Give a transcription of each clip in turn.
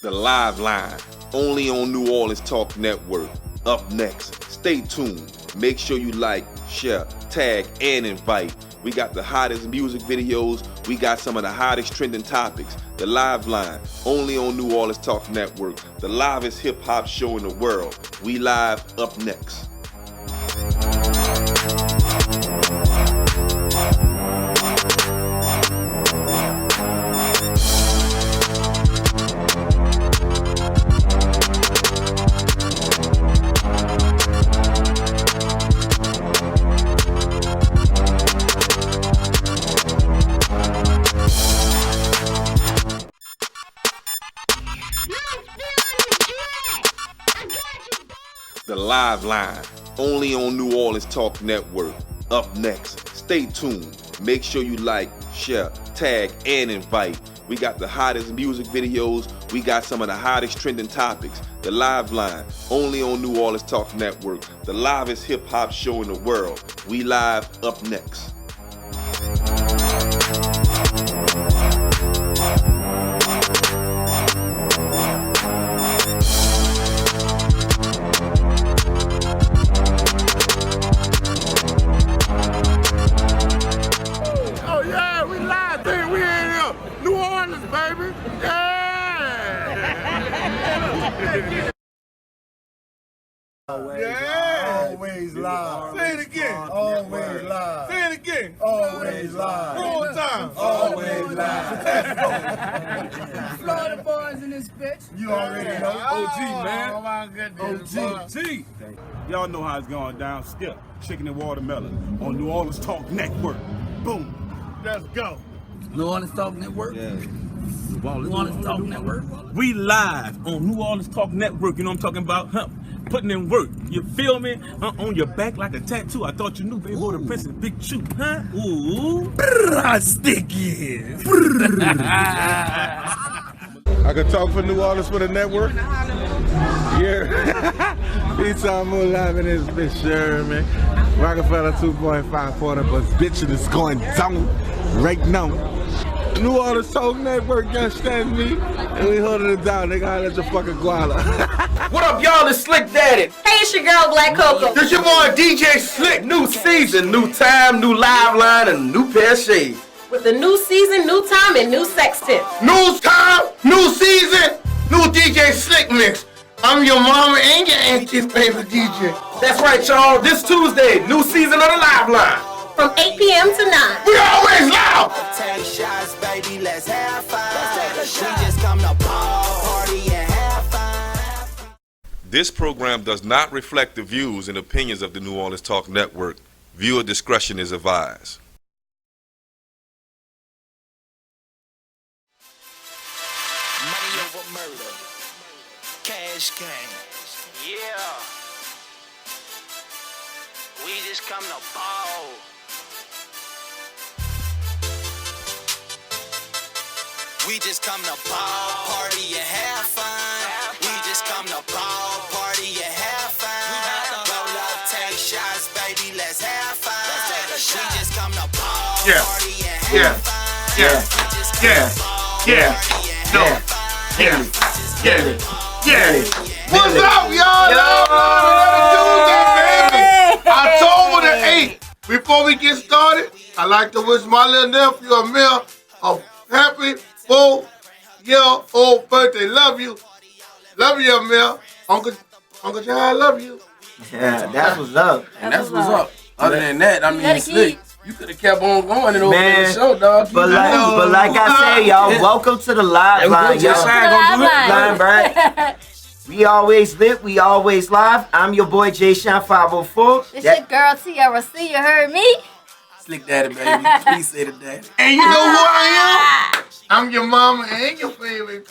The Live Line, only on New Orleans Talk Network. Up next, stay tuned. Make sure you like, share, tag, and invite. We got the hottest music videos. We got some of the hottest trending topics. The Live Line, only on New Orleans Talk Network. The livest hip-hop show in the world. We live up next. The Live Line, only on New Orleans Talk Network. Up next, stay tuned. Make sure you like, share, tag, and invite. We got the hottest music videos. We got some of the hottest trending topics. The Live Line, only on New Orleans Talk Network. The livest hip-hop show in the world. We live up next. Always live. Say it again. Always live. Say it again. Always live. All time. Always live. Florida boys in this bitch. You already know. OG, man. Oh my goodness. OG. Y'all know how it's going down. Skip, chicken and watermelon on New Orleans Talk Network. Boom. Let's go. New Orleans Talk Network. Yeah. New Orleans Talk Network. We live on New Orleans Talk Network. You know what I'm talking about? Huh? Putting in work. You feel me? On your back like a tattoo. I thought you knew, baby. Boy, the Prince is Big Chew. Huh? Ooh. Sticky. I could talk for New Orleans for the network. Yeah. Ajamu live in this bitch, sure, man. Rockefeller 2.5 quarter, but bitchin' is going down right now. New Orleans Talk Network, you understand me? And we holding it down, nigga. Holla at your fucking guala. What up, y'all? It's Slick Daddy. Hey, it's your girl, Black Coco. This your boy, DJ Slick. New season, new time, new live line, and a new pair of shades. With a new season, new time, and new sex tip. New time, new season, new DJ Slick mix. I'm your mama and your auntie's favorite DJ. That's right, y'all. This Tuesday, new season of the Live Line. From 8 p.m. to 9. We always loud. Take shots, baby, let's have fun. We just come to party and have fun. This program does not reflect the views and opinions of the New Orleans Talk Network. Viewer discretion is advised. Money over murder. Cash game. Yeah. We just come to ball. We just come to ball, party and have fun. We just come to ball, party and have fun. Roll up, take shots, baby, let's have fun. We just come to ball, party and have fun. What's up, y'all? October the 8th. Before we get started, I'd like to wish my little nephew Amir a happy 4-year-old birthday. Love you, Amir. Uncle John, I love you. Yeah, that's what's up. And that's what's up. Other than that, I mean, Slick, you could have kept on going and over the show, dog. But like I said, y'all, welcome to the Live Line, y'all. Line, right? We always lit, we always live. I'm your boy J Shine 504. This your girl TRC, you heard me? Slick Daddy, baby. Please say the daddy. And you know who I am? I'm your mama and your favorite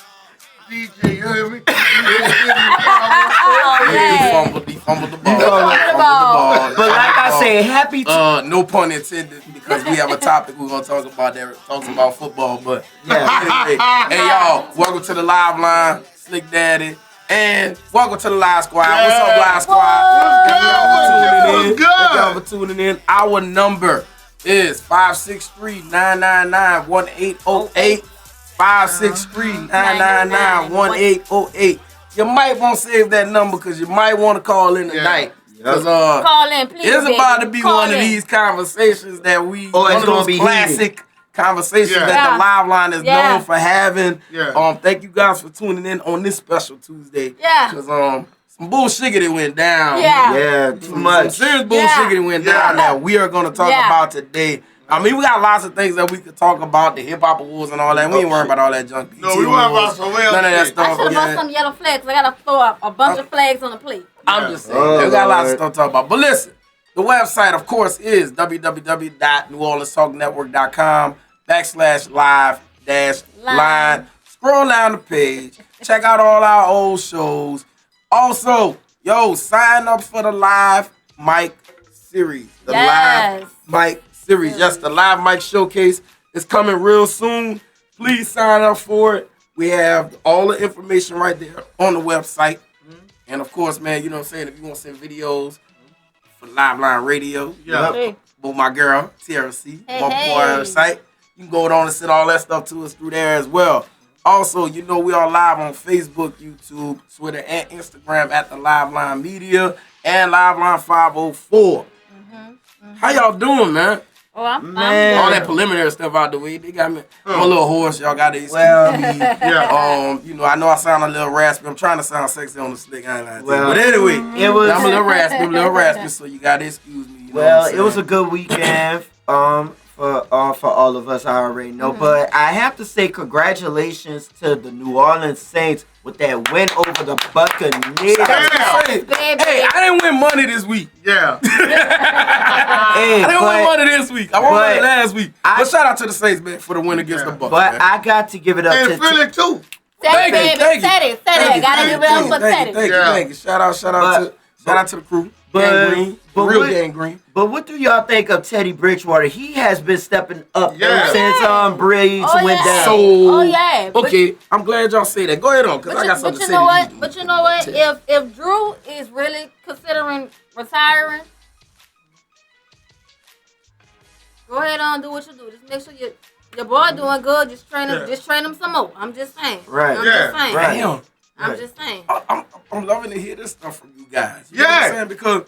DJ, you heard me? He fumbled the ball. But like I said, happy no pun intended, because we have a topic we're gonna talk about that talks about football. But yeah. Hey y'all, welcome to the Live Line, Slick Daddy. And welcome to the Live Squad. What's up, Live Squad? Thank y'all for tuning in. Our number is 563-999-1808. 563-999-1808. You might want to save that number because you might want to call in tonight. Because call in, please. it's about to be Call one of in. these conversations that we it's one of gonna those be classic conversations that the live line is known for having. Thank you guys for tuning in on this special Tuesday. Because some bullshit that went down. Too much. Some serious bullshit that went down that we are gonna talk about today. I mean, we got lots of things that we could talk about, the hip hop awards and all that. We ain't worried about all that junk. No, we worried about some real none of that shit. stuff. I should have bought some yellow flags. I gotta throw up a bunch of flags on the plate. I'm just saying, we got lots of stuff to talk about. But listen, the website, of course, is www.neworleanstalknetwork.com/live-line. Scroll down the page. Check out all our old shows. Also, sign up for the live mic series. The live mic series. Yes, the live mic showcase is coming real soon. Please sign up for it. We have all the information right there on the website. And of course, man, you know what I'm saying? If you want to send videos for Live Line Radio, with my girl, TRC, my boy on the site, you can go on and send all that stuff to us through there as well. Also, you know, we are live on Facebook, YouTube, Twitter, and Instagram at the Live Line Media and Live Line 504. How y'all doing, man? Oh, I'm all that preliminary stuff out the way. They got me. I'm a little hoarse. Y'all got to excuse me. You know, I know I sound a little raspy. I'm trying to sound sexy on the slick. I ain't lying. But anyway, I'm a little raspy, so you got to excuse me. You know it was a good weekend for all of us. I already know, but I have to say congratulations to the New Orleans Saints with that win over the Buccaneers. Hey, I didn't win money this week. I didn't win money this week. I won money last week. But shout out to the Saints, man, for the win against the Bucs. But I got to give it up to Philly too. Thank you. Gotta give it up for Teddy. Thank you. Shout out to the crew. Gang Green. But what do y'all think of Teddy Bridgewater? He has been stepping up since Breeze went down. Okay, I'm glad y'all say that. Go ahead on, because I got something to say. But you know what? If Drew is really considering retiring, go ahead on, do what you do. Just make sure your boy doing good. Just train him some more. I'm just saying. I'm just saying. I'm loving to hear this stuff from you guys. You know what I'm saying? Because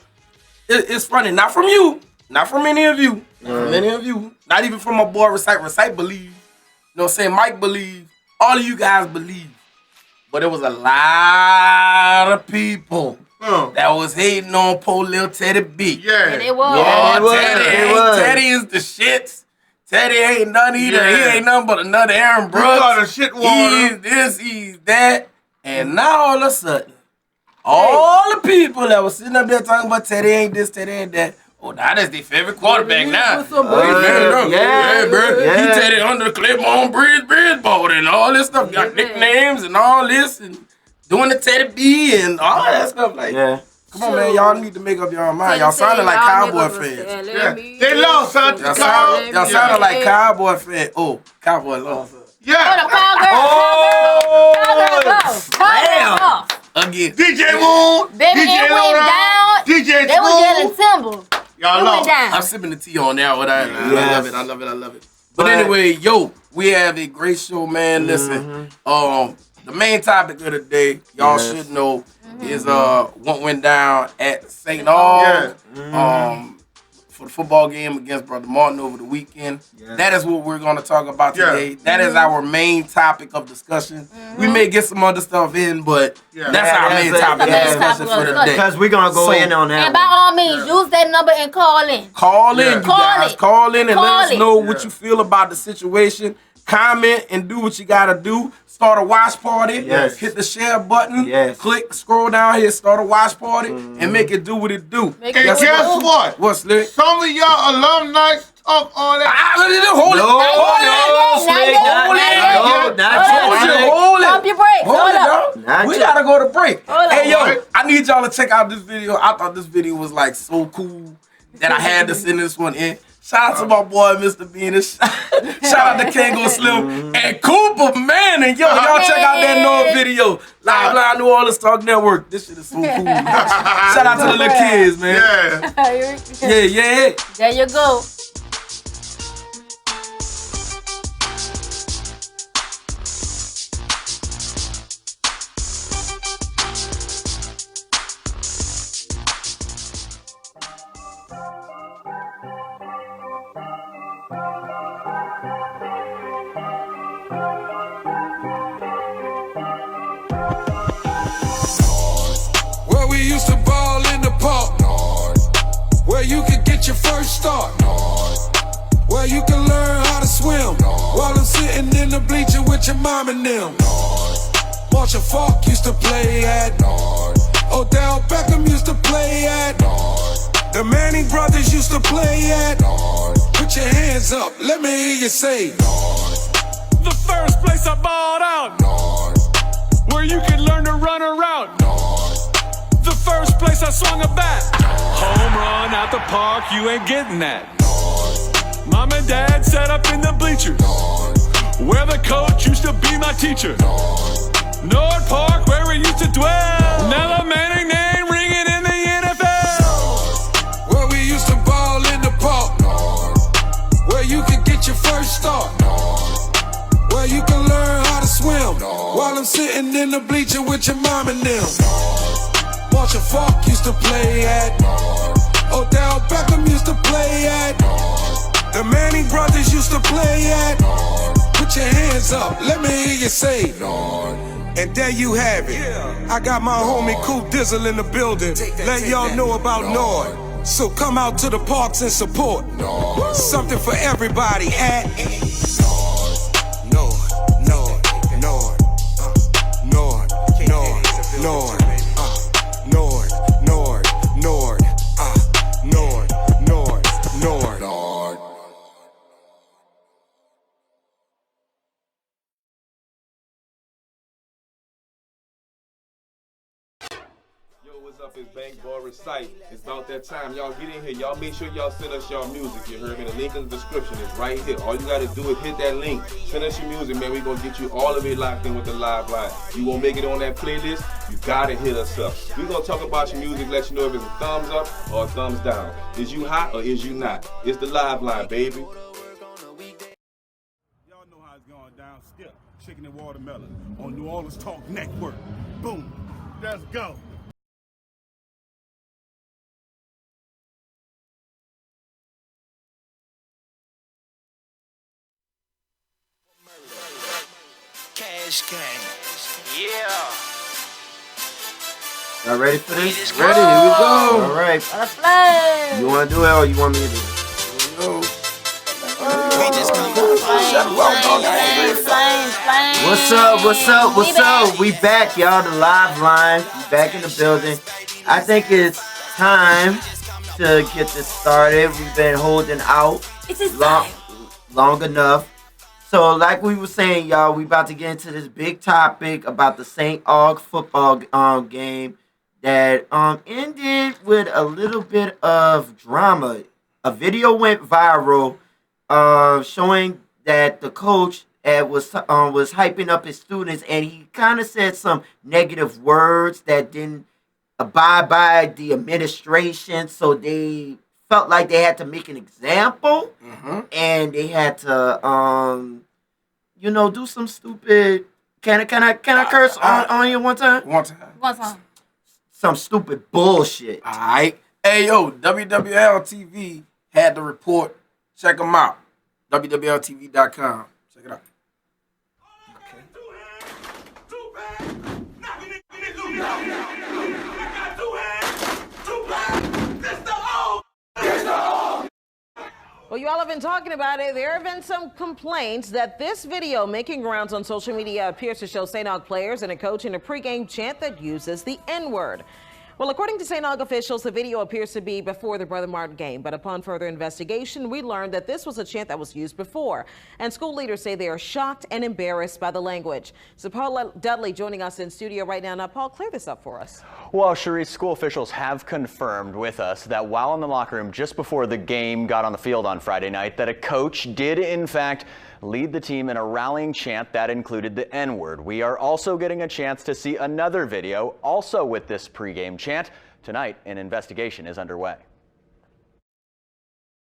it's funny. Not from you. Not from any of you. Not even from my boy Recite. Recite believe. You know what I'm saying? Mike believe. All of you guys believe. But it was a lot of people that was hating on poor little Teddy B. And it was. Teddy is the shits. Teddy ain't none either. He ain't nothing but another Aaron Brooks. Got a shit water. He's this, he's that. And now all of a sudden, all the people that was sitting up there talking about Teddy ain't this, Teddy ain't that. Oh, now that's their favorite quarterback now. Bro. He Teddy under the clip on Breeze board and all this stuff. Got nicknames and all this and doing the Teddy B and all that stuff. Like, come on, man. Y'all need to make up your mind. Y'all sounding like Cowboy fans. They lost, son. Y'all sounding like Cowboy fans. Oh, Cowboy lost. Cowgirl. Again. DJ Moon. Then it went down. DJ They was getting timber. Y'all know. I'm sipping the tea on that one. I love it. But anyway, we have a great show, man. Listen, the main topic of the day, y'all should know, is what went down at St. Aug. For the football game against Brother Martin over the weekend. That is what we're going to talk about today. That is our main topic of discussion. We may get some other stuff in, but that's our main topic of discussion for the day. Because we're going to go in on that. And by all means, use that number and call in. Call in, you guys. Call in and let us know what you feel about the situation. Comment and do what you got to do. Start a watch party. Hit the share button. Click, scroll down here, start a watch party, and make it do what it do. And guess what? What's Slick? Some of y'all alumni talk all that. Hold it. We gotta go to break. Hey, yo, I need y'all to check out this video. I thought this video was like so cool that I had to send this one in. Shout out to my boy, Mr. Bean. Shout out to Kango Slim and Cooper, man. And y'all check out that Noah video. Live Line New Orleans Talk Network. This shit is so cool. Shout out to the little kids, man. There you go. we used to ball in the park. Where you could get your first start. Where you can learn how to swim. While I'm sitting in the bleacher with your mom and them. Marshall Falk used to play at. Odell Beckham used to play at. The Manning brothers used to play at. Put your hands up, let me hear you say. The first place I balled out. Where you could learn to run a route. The first place I swung a bat. Home run out the park, you ain't getting that. Mom and dad sat up in the bleachers, where the coach used to be my teacher. Nord Park, where we used to dwell. Now the Manning name ringing in the NFL. Where we used to ball in the park. Where you could get your first start. Where you can learn how to swim. While I'm sitting in the bleacher with your mom and them. Marshall Falk used to play at. Odell Beckham used to play at. The Manning brothers used to play at. Put your hands up, let me hear you say. And there you have it. I got my homie Coop Dizzle in the building. Let y'all know about Nord. So come out to the parks and support. Something for everybody at Nord. What's up? It's Bank Bar Recite. It's about that time. Y'all get in here. Y'all make sure y'all send us y'all music. You heard me? The link in the description is right here. All you gotta do is hit that link. Send us your music, man. We're gonna get you all of it locked in with the live line. You won't make it on that playlist, you gotta hit us up. We're gonna talk about your music, let you know if it's a thumbs up or a thumbs down. Is you hot or is you not? It's the live line, baby. Y'all know how it's going down. Skip, chicken and watermelon on New Orleans Talk Network. Boom. Let's go. Cash game. Yeah. Y'all ready for this? Ready, here we go. All right. Let's play. You want to do it or you want me to do it? What's up? We back, y'all. The live line. We back in the building. I think it's time to get this started. We've been holding out long enough. So like we were saying, y'all, we about to get into this big topic about the St. Aug football game that ended with a little bit of drama. A video went viral showing that the coach was hyping up his students, and he kind of said some negative words that didn't abide by the administration, so they felt like they had to make an example, and they had to, do some stupid. Can I curse on you one time? One time. Some stupid bullshit. All right. Hey, yo, WWL TV had the report. Check them out. WWLTV.com. Check it out. Well, you all have been talking about it. There have been some complaints that this video making rounds on social media appears to show St. Aug players and a coach in a pregame chant that uses the N-word. Well, according to St. Aug officials, the video appears to be before the Brother Martin game. But upon further investigation, we learned that this was a chant that was used before. And school leaders say they are shocked and embarrassed by the language. So Paul Dudley joining us in studio right now. Now, Paul, clear this up for us. Well, Cherise, school officials have confirmed with us that while in the locker room just before the game got on the field on Friday night, that a coach did, in fact, lead the team in a rallying chant that included the N-word. We are also getting a chance to see another video, also with this pregame chant. Tonight, an investigation is underway.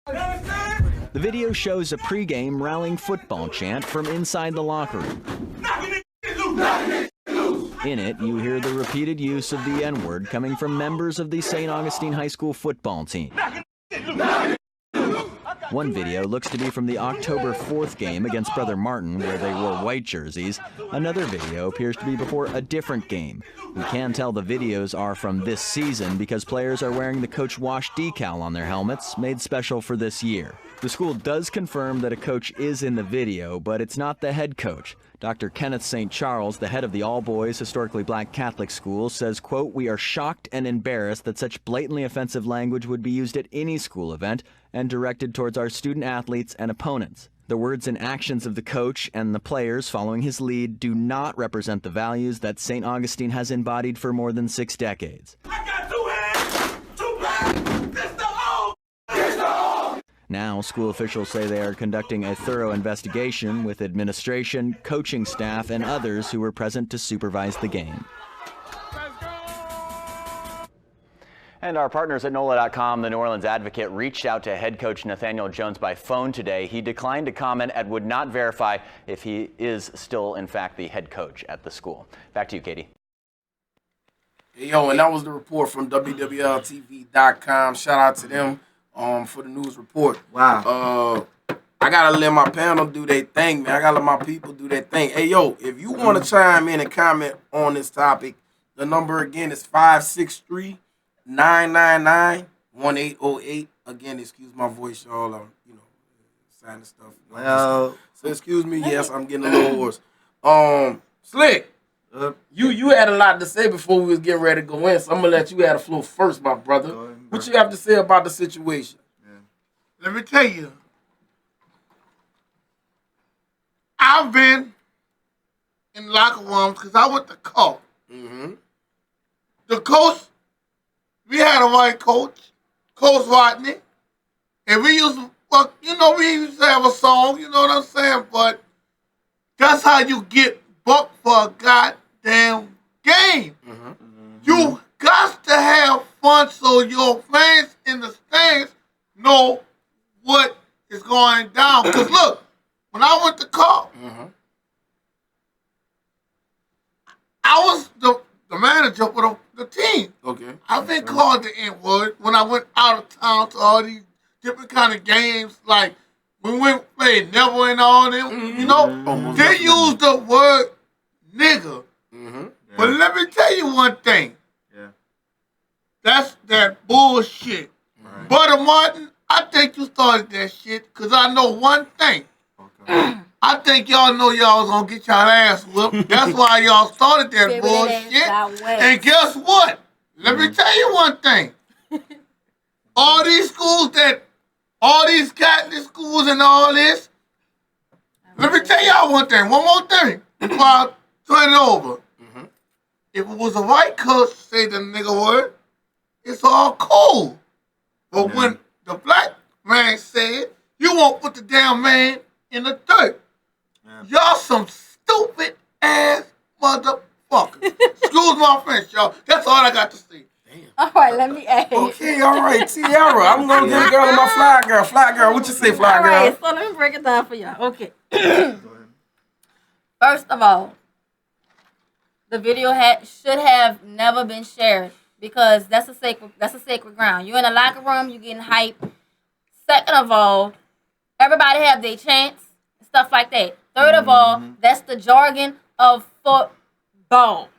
The video shows a pregame rallying football chant from inside the locker room. In it, you hear the repeated use of the N-word coming from members of the St. Augustine High School football team. One video looks to be from the October 4th game against Brother Martin, where they wore white jerseys. Another video appears to be before a different game. We can tell the videos are from this season because players are wearing the Coach Wash decal on their helmets, made special for this year. The school does confirm that a coach is in the video, but it's not the head coach. Dr. Kenneth St. Charles, the head of the all-boys historically black Catholic school, says, quote, "We are shocked and embarrassed that such blatantly offensive language would be used at any school event and directed towards our student athletes and opponents. The words and actions of the coach and the players following his lead do not represent the values that St. Augustine has embodied for more than 6 decades." Now, school officials say they are conducting a thorough investigation with administration, coaching staff, and others who were present to supervise the game. And our partners at NOLA.com, the New Orleans Advocate, reached out to head coach Nathaniel Jones by phone today. He declined to comment and would not verify if he is still, in fact, the head coach at the school. Back to you, Katie. Hey, yo, and that was the report from WWLTV.com. Shout out to them for the news report. Wow. I gotta let my panel do their thing, man. I gotta let my people do their thing. Hey, yo, if you want to chime in and comment on this topic, the number again is 563-999-1808. Again, excuse my voice, y'all. I'm, signing stuff. Well, so excuse me. Yes, I'm getting a little hoarse. Slick. You had a lot to say before we was getting ready to go in, so I'm gonna let you have the floor first, my brother. What you have to say about the situation? Let me tell you, I've been in locker rooms because I went to coach. The coach, we had a white coach, Coach Rodney, and we used to, we used to have a song, you know what I'm saying? But that's how you get booked for a goddamn game. You got to have fun so your fans in the stands know what is going down. Because look, when I went to call, I was the manager for the team. Okay. I've been called the N-word when I went out of town to all these different kind of games, like when we played Never and all them, they use the word nigga. But let me tell you one thing. That's that bullshit. Brother Martin, I think you started that shit because I know one thing. I think y'all know y'all was going to get y'all ass whooped. That's why y'all started that bullshit. And guess what? Let me tell you one thing. All these schools all these Catholic schools and all this, let me tell y'all one thing, one more thing before I turn it over. If it was a white coach say the nigga word, it's all cool. But when the black man said, you won't put the damn man in the dirt. Y'all some stupid ass motherfuckers. Excuse my French, y'all. That's all I got to say. All right, let me ask. Okay, all right, Tiara. I'm going to get a girl in my fly girl. Fly girl, what you say, fly girl? All right, so let me break it down for y'all. Okay. First of all, the video should have never been shared because that's a sacred ground. You're in a locker room, you're getting hype. Second of all, everybody have their chants, stuff like that. Third of all, that's the jargon of football.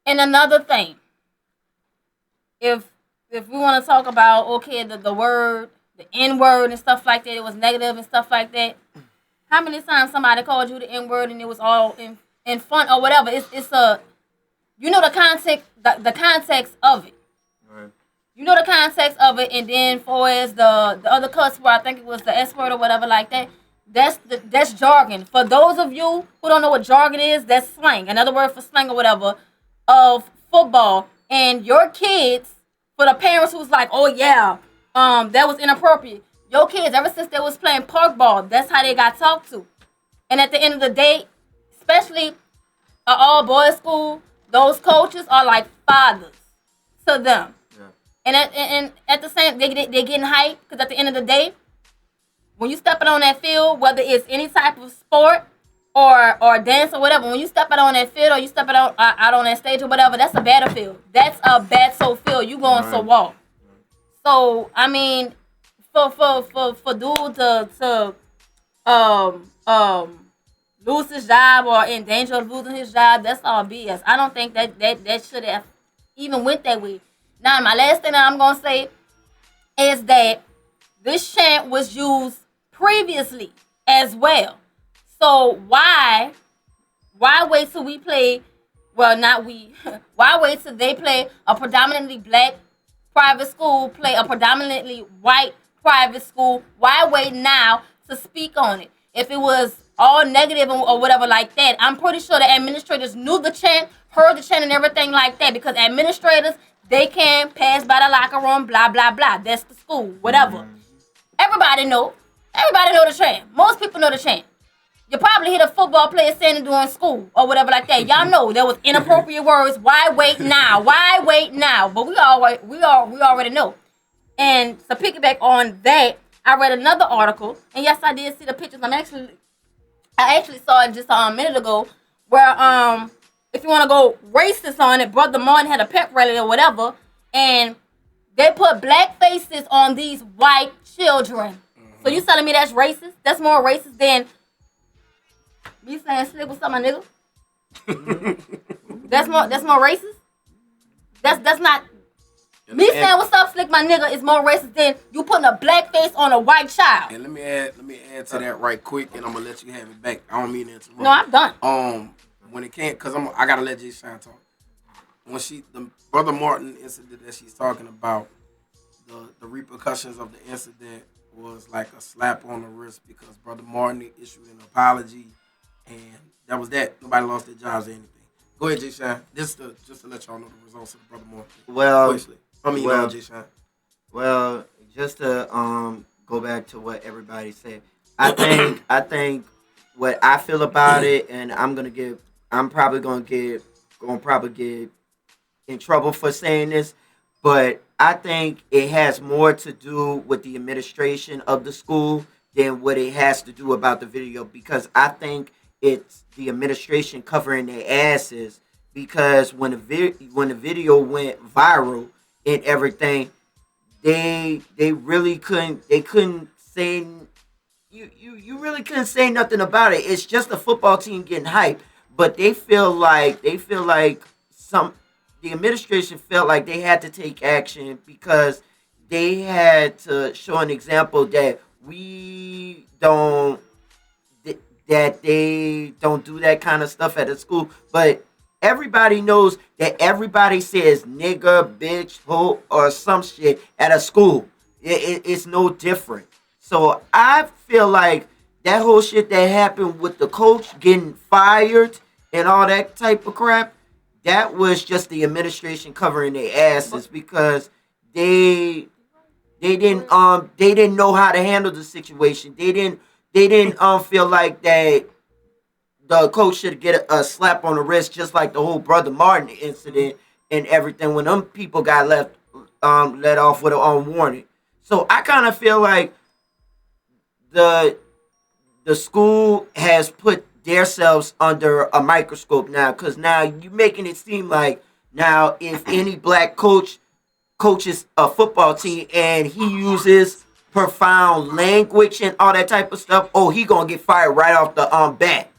And another thing, if we want to talk about, the word, the N-word and stuff like that, it was negative and stuff like that. How many times somebody called you the N-word and it was all in fun or whatever? It's the context, the context of it. Right. You know the context of it, and then for as the other cuss word, I think it was the S word or whatever like that. That's jargon. For those of you who don't know what jargon is, that's slang. Another word for slang or whatever of football. And your kids, for the parents who's like, oh yeah, that was inappropriate. Your kids, ever since they was playing park ball, that's how they got talked to. And at the end of the day, especially an all-boys school, those coaches are like fathers to them. Yeah. And at the same, they're getting hyped because at the end of the day, when you stepping on that field, whether it's any type of sport or dance or whatever, when you step out on that field or you step out on that stage or whatever, that's a battlefield. That's a battle field. You going to walk. So, I mean, for dude to lose his job or in danger of losing his job, that's all BS. I don't think that should have even went that way. Now, my last thing that I'm gonna say is that this chant was used previously as well. So why wait till we play? Well, not we. Why wait till they play a predominantly black private school, play a predominantly white private school? Why wait now to speak on it? If it was all negative or whatever like that, I'm pretty sure the administrators knew the chant, heard the chant and everything like that, because administrators, they can pass by the locker room, blah, blah, blah. That's the school, whatever. Everybody know the chant. Most people know the chant. You probably hear the football player saying it during school or whatever like that. Y'all know there was inappropriate words. Why wait now? Why wait now? But we already know. And to piggyback on that, I read another article, and yes, I did see the pictures. I actually saw it just a minute ago, where if you want to go racist on it, Brother Martin had a pep rally or whatever, and they put black faces on these white children. So you telling me that's racist? That's more racist than me saying "slip with my nigga"? That's more racist. That's not. Me saying "what's up, slick my nigga" is more racist than you putting a black face on a white child. And let me add to that right quick, and I'm gonna let you have it back. I don't mean to interrupt. No, I'm done. When it can't, cause I gotta let Jay Shine talk. When the Brother Martin incident that she's talking about, the repercussions of the incident was like a slap on the wrist, because Brother Martin issued an apology, and that was that. Nobody lost their jobs or anything. Go ahead, Jay Shine. Just to let y'all know the results of the Brother Martin. Jay Shine. Well, just to go back to what everybody said, I think what I feel about it, and I'm probably gonna get in trouble for saying this, but I think it has more to do with the administration of the school than what it has to do about the video, because I think it's the administration covering their asses, because when the video went viral and everything, they really couldn't say you really couldn't say nothing about it. It's just a football team getting hyped, but the administration felt like they had to take action, because they had to show an example that they don't do that kind of stuff at the school. But everybody knows that everybody says nigga, bitch, hoe, or some shit at a school. It's no different. So I feel like that whole shit that happened with the coach getting fired and all that type of crap, that was just the administration covering their asses, because they didn't know how to handle the situation. They didn't feel like that the coach should get a slap on the wrist, just like the whole Brother Martin incident and everything, when them people got let off with an warning. So I kind of feel like the school has put themselves under a microscope now, because now you're making it seem like now if any black coach coaches a football team and he uses profound language and all that type of stuff, he gonna get fired right off the bat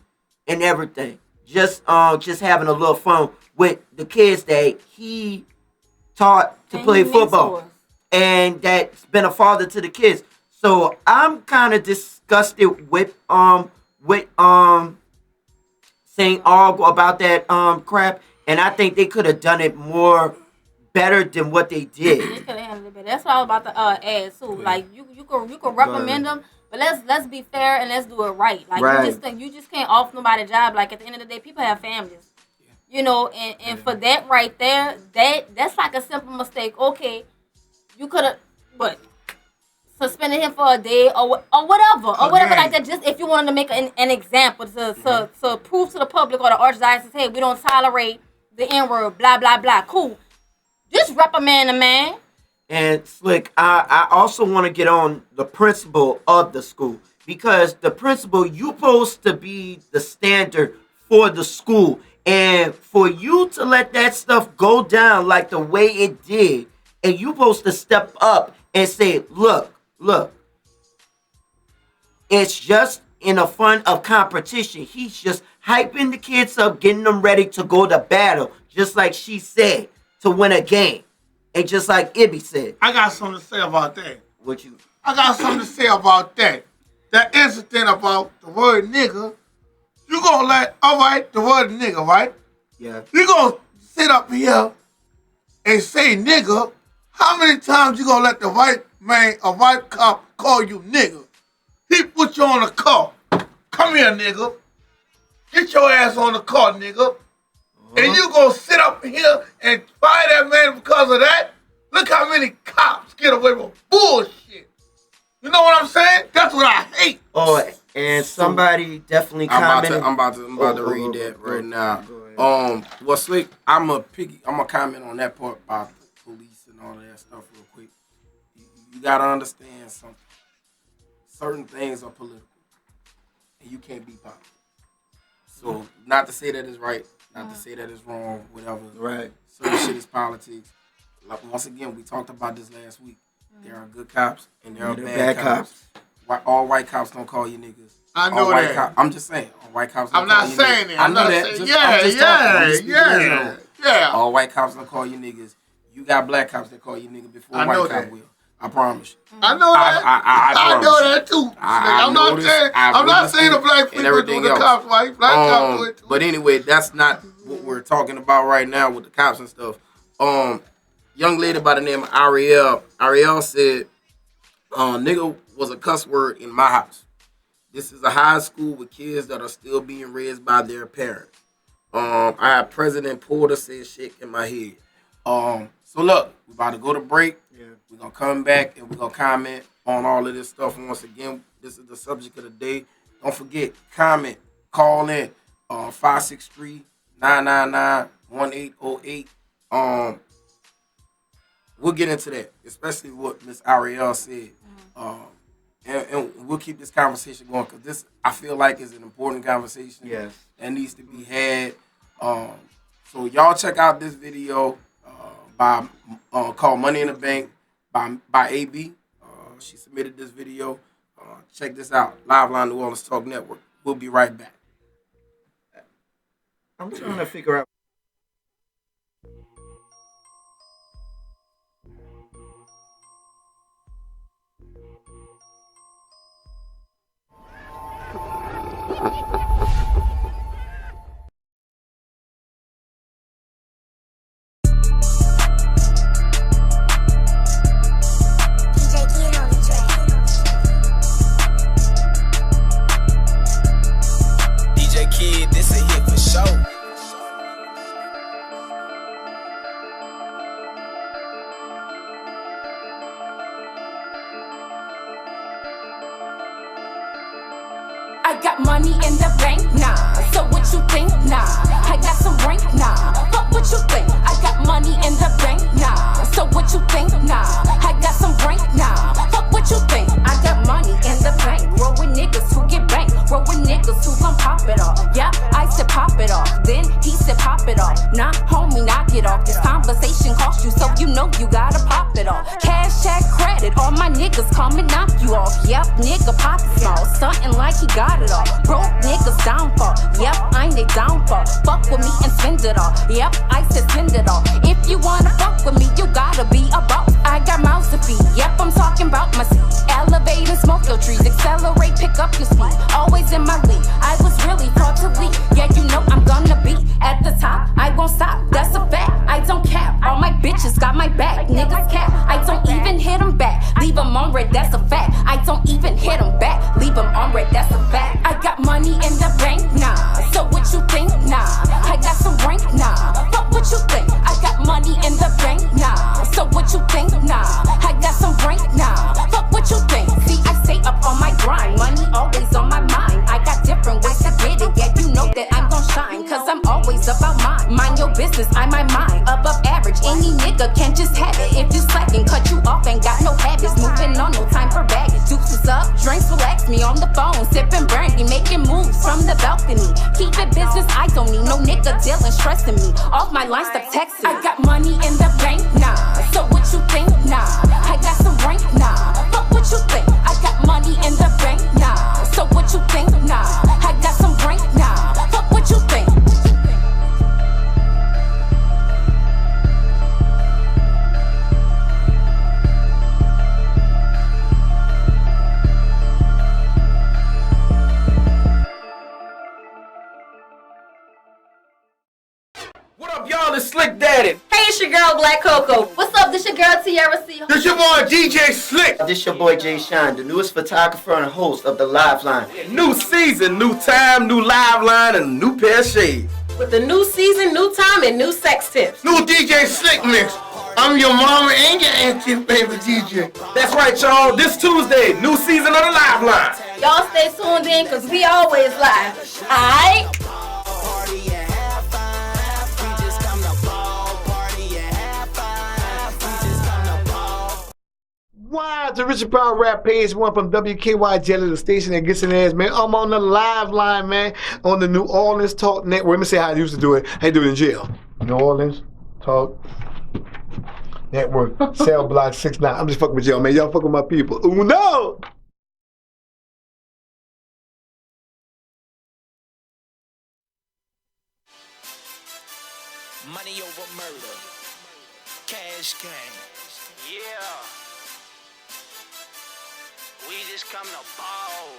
and everything. Just having a little fun with the kids that he taught to play football, and that's been a father to the kids. So I'm kind of disgusted with saying all about that crap, and I think they could have done it more better than what they did. They could have handled it better. That's what I was about to add too. Like you can reprimand them, but let's be fair and let's do it right. Like you just can't off nobody's job. Like at the end of the day, people have families, and for that right there, that's like a simple mistake. Okay, you could have, but suspended him for a day or whatever like that. Just if you wanted to make an example to prove to the public or the archdiocese, hey, we don't tolerate the N-word, blah blah blah. Cool. Just reprimand the man. And Slick, I also want to get on the principal of the school, because the principal, you supposed to be the standard for the school, and for you to let that stuff go down like the way it did, and you supposed to step up and say, look, look, it's just in a fun of competition. He's just hyping the kids up, getting them ready to go to battle, just like she said, to win a game. And just like Ibby said. I got something to say about that. I got something to say about that. That incident about the word nigga, you gonna let, all right, the word nigga, right? Yeah. You gonna sit up here and say nigga, how many times you gonna let the white man, a white cop, call you nigga? He put you on the car. Come here, nigga. Get your ass on the car, nigga. And you gonna sit up here and fire that man because of that? Look how many cops get away with bullshit. You know what I'm saying? That's what I hate. Oh, and somebody definitely commented. I'm about to read that right now. Well, Slick, I'm gonna comment on that part about the police and all of that stuff real quick. You gotta understand something. Certain things are political, and you can't be popular. So, not to say that it's right, not to say that it's wrong, whatever. Right. Certain shit is politics. Like, once again, we talked about this last week. There are good cops and there are bad cops. All white cops don't call you niggas. I know that. I'm just saying, all white cops don't I'm call not you saying niggas. it. I know that. Yeah. All white cops don't call you niggas. You got black cops that call you nigga before I know white that. cop will. I promise you. I know that. I know that too. I'm not saying the black people do the cops white. Black cops do it too. But anyway, that's not what we're talking about right now with the cops and stuff. Young lady by the name of Ariel said, nigga was a cuss word in my house. This is a high school with kids that are still being raised by their parents. I had President Porter say shit in my head. So look, we're about to go to break. Yeah. We're going to come back and we're going to comment on all of this stuff. Once again, this is the subject of the day. Don't forget, comment, call in, 563-999-1808. We'll get into that, especially what Miss Ariel said. And we'll keep this conversation going because this, I feel like, is an important conversation. Yes. That needs to be had. So y'all check out this video called Money in the Bank by AB. She submitted this video. Check this out. Live Line New Orleans Talk Network. We'll be right back. I'm trying to figure out. I got money in the bank, nah. So what you think, nah? I got some rank, nah. Fuck what you think. I got money in the bank, nah. So what you think, nah? I got some rank, nah. Fuck what you think. I got money in the bank. Roll with niggas who get banked. Roll with niggas who gon' pop it off. Yeah, I said pop it off. Then he said pop it off. Nah, homie, knock it off. This conversation cost you, so you know you gotta pop it off. Cash, check, credit. All my niggas come and knock you off. Yep, nigga, pocket small. Stuntin' like he got it all. Broke niggas downfall. Yep, I'm they downfall. Fuck with me and spend it all. Yep, I said spend it all. If you wanna fuck with me, you gotta be a boss. I got mouths to feed. Yep, I'm talking about my seat. Elevate and smoke your trees. Accelerate, pick up your speed. Always in my league. I was really taught to lead. Yeah, you know I'm gonna be at the top. I won't stop. That's a fact. I don't cap. All my bitches got my back. Niggas cap. I don't even hit them back. Leave them on red. That's a fact. I don't even hit them back. Leave them on red. That's a fact. I got money in the bank, nah. So what you think, nah? I got some rank, nah. Fuck what you think. I got money in the bank, nah. So what you think, nah? I got some rank, nah. Fuck what you think. See, I stay up on my grind. Money always on my mind. I got different ways to get it. Yeah, you know that I'm gon' shine. Cause I'm always about mine. Mind your business, I my mind. Above average, any nigga can just have it. If you slacking, cut you off, ain't got no habits. Moving on, no time for baggage. Deuces up, drinks relax me on the phone. Sipping brandy, making moves from the balcony. Keep it business, I don't need no nigga dealing, stressing me. Off my line, stop texting. I got money in the bank, nah. So what you think, nah? I got some rank, nah. Fuck what you think. What up, y'all? It's Slick Daddy. Hey, it's your girl, Black Coco. What's up? This your girl, Tiara C. This your boy, DJ Slick. This your boy, Jay Shine, the newest photographer and host of the Live Line. New season, new time, new live line, and a new pair of shades. With the new season, new time, and new sex tips. New DJ Slick mix. I'm your mama and your auntie's favorite DJ. That's right, y'all. This Tuesday, new season of the Live Line. Y'all stay tuned in, because we always live. Alright? Wow, it's the Richard Pryor rap page one from WKY Jelly, the station that gets in ass, man. I'm on the Live Line, man, on the New Orleans Talk Network. Let me say how I used to do it. I do it in jail. New Orleans Talk Network, cell block 69. I'm just fucking with y'all, man. Y'all fucking with my people. Ooh, no! Money over murder. Cash game. Yeah. We just come to ball.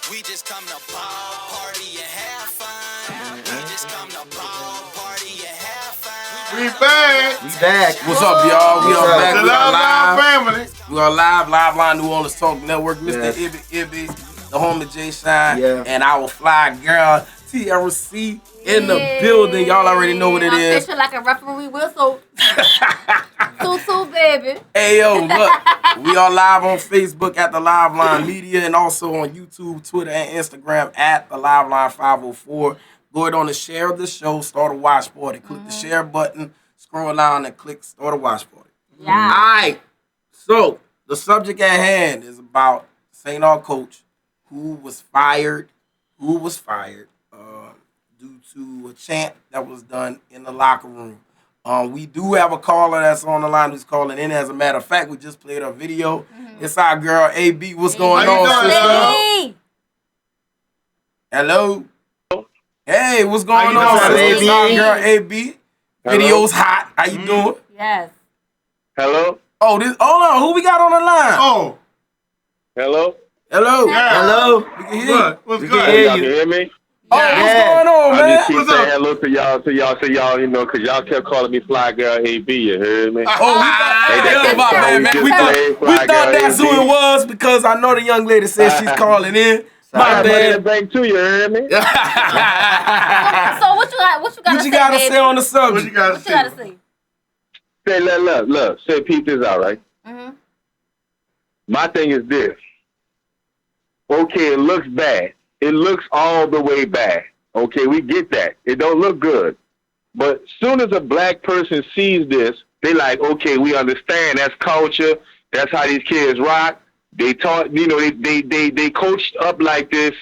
We just come to ball, party and have fun. We just come to ball, party and have fun. We back. We back. What's up, y'all? We are back. The We are Live Line family. We are live Line New Orleans Talk Network. Mr. Ibby, the homie Jay Shine, and our fly girl TRC in the building. Y'all already know what it is. Official like a referee whistle. Toot, baby. Hey, yo, look. We are live on Facebook at The Live Line Media and also on YouTube, Twitter, and Instagram at The Live Line 504. Go ahead on the share of the show, start a watch party. Click the share button, scroll down, and click start a watch party. Yeah. All right. So, the subject at hand is about St. Aug coach who was fired due to a chant that was done in the locker room. We do have a caller that's on the line who's calling in. As a matter of fact, we just played a video. It's our girl, AB. What's going on, sister? Hello? Hey, what's going on, sister? It's our girl, AB. Video's hot. How you doing? Yes. Hello? Oh, hold on. Who we got on the line? Oh. Hello? Hello? Yeah. Hello? We can hear you. What's We good? can hear Y'all you. can hear me? Oh, what's going on, I man? just keep What's saying up? hello to y'all, you know, because y'all kept calling me Fly Girl AB, you heard me? Oh, we thought, Hey, that's we thought that's who it was because I know the young lady said she's calling in. My bad. Bank too, you heard me? So what you got? What What you gotta say on the subject? What you gotta What you gotta say? Say, look, say, peep this out, right? My thing is this. Okay, it looks bad. It looks all the way bad. Okay, we get that. It don't look good. But soon as a black person sees this, they like, okay, we understand. That's culture. That's how these kids rock. They taught, you know, they coached up like this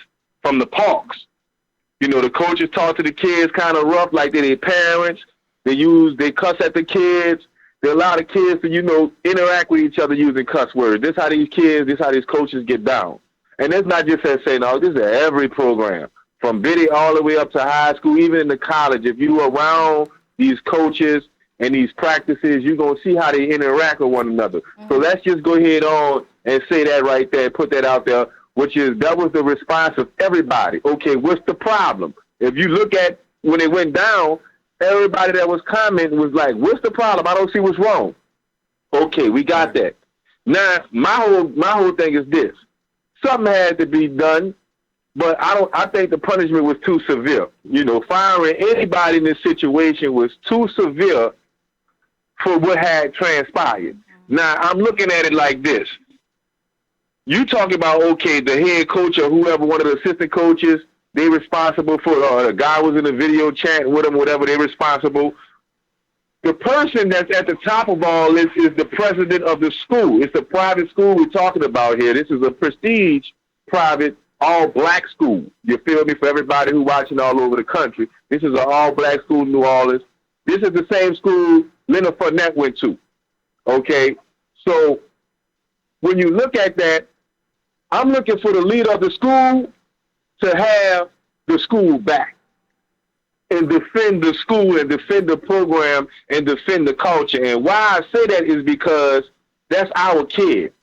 from the parks. You know, the coaches talk to the kids kind of rough like they're their parents. They cuss at the kids. There are a lot of kids that, you know, interact with each other using cuss words. This how these coaches get down. And it's not just at St. Aug, this is at every program. From biddy all the way up to high school, even in the college. If you around these coaches and these practices, you're going to see how they interact with one another. So let's just go ahead on and say that right there, put that out there, which is that was the response of everybody. Okay, what's the problem? If you look at when it went down, everybody that was commenting was like, what's the problem? I don't see what's wrong. Okay, we got that. Now, my whole thing is this. Something had to be done, but I think the punishment was too severe. You know, firing anybody in this situation was too severe for what had transpired. Now, I'm looking at it like this. You talking about, okay, the head coach or whoever, one of the assistant coaches, they responsible for, the guy was in the video chat with them, whatever, they responsible. The person that's at the top of all this is the president of the school. It's the private school we're talking about here. This is a prestige, private, all-black school. You feel me? For everybody who's watching all over the country, this is an all-black school in New Orleans. This is the same school Leonard Fournette went to. Okay? So when you look at that, I'm looking for the leader of the school to have the school back and defend the school and defend the program and defend the culture. And why I say that is because that's our kids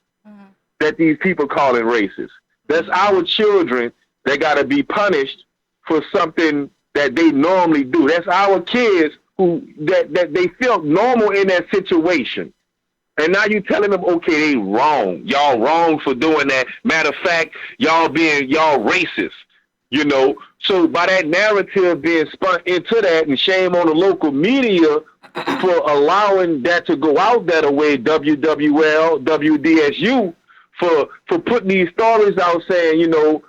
that these people calling racist. That's our children They got to be punished for something that they normally do. That's our kids who that they felt normal in that situation. And now you telling them, okay, they wrong. Y'all wrong for doing that. Matter of fact, y'all racist. You know, so by that narrative being spun into that, and shame on the local media for allowing that to go out that way, WWL, WDSU, for putting these stories out saying, you know,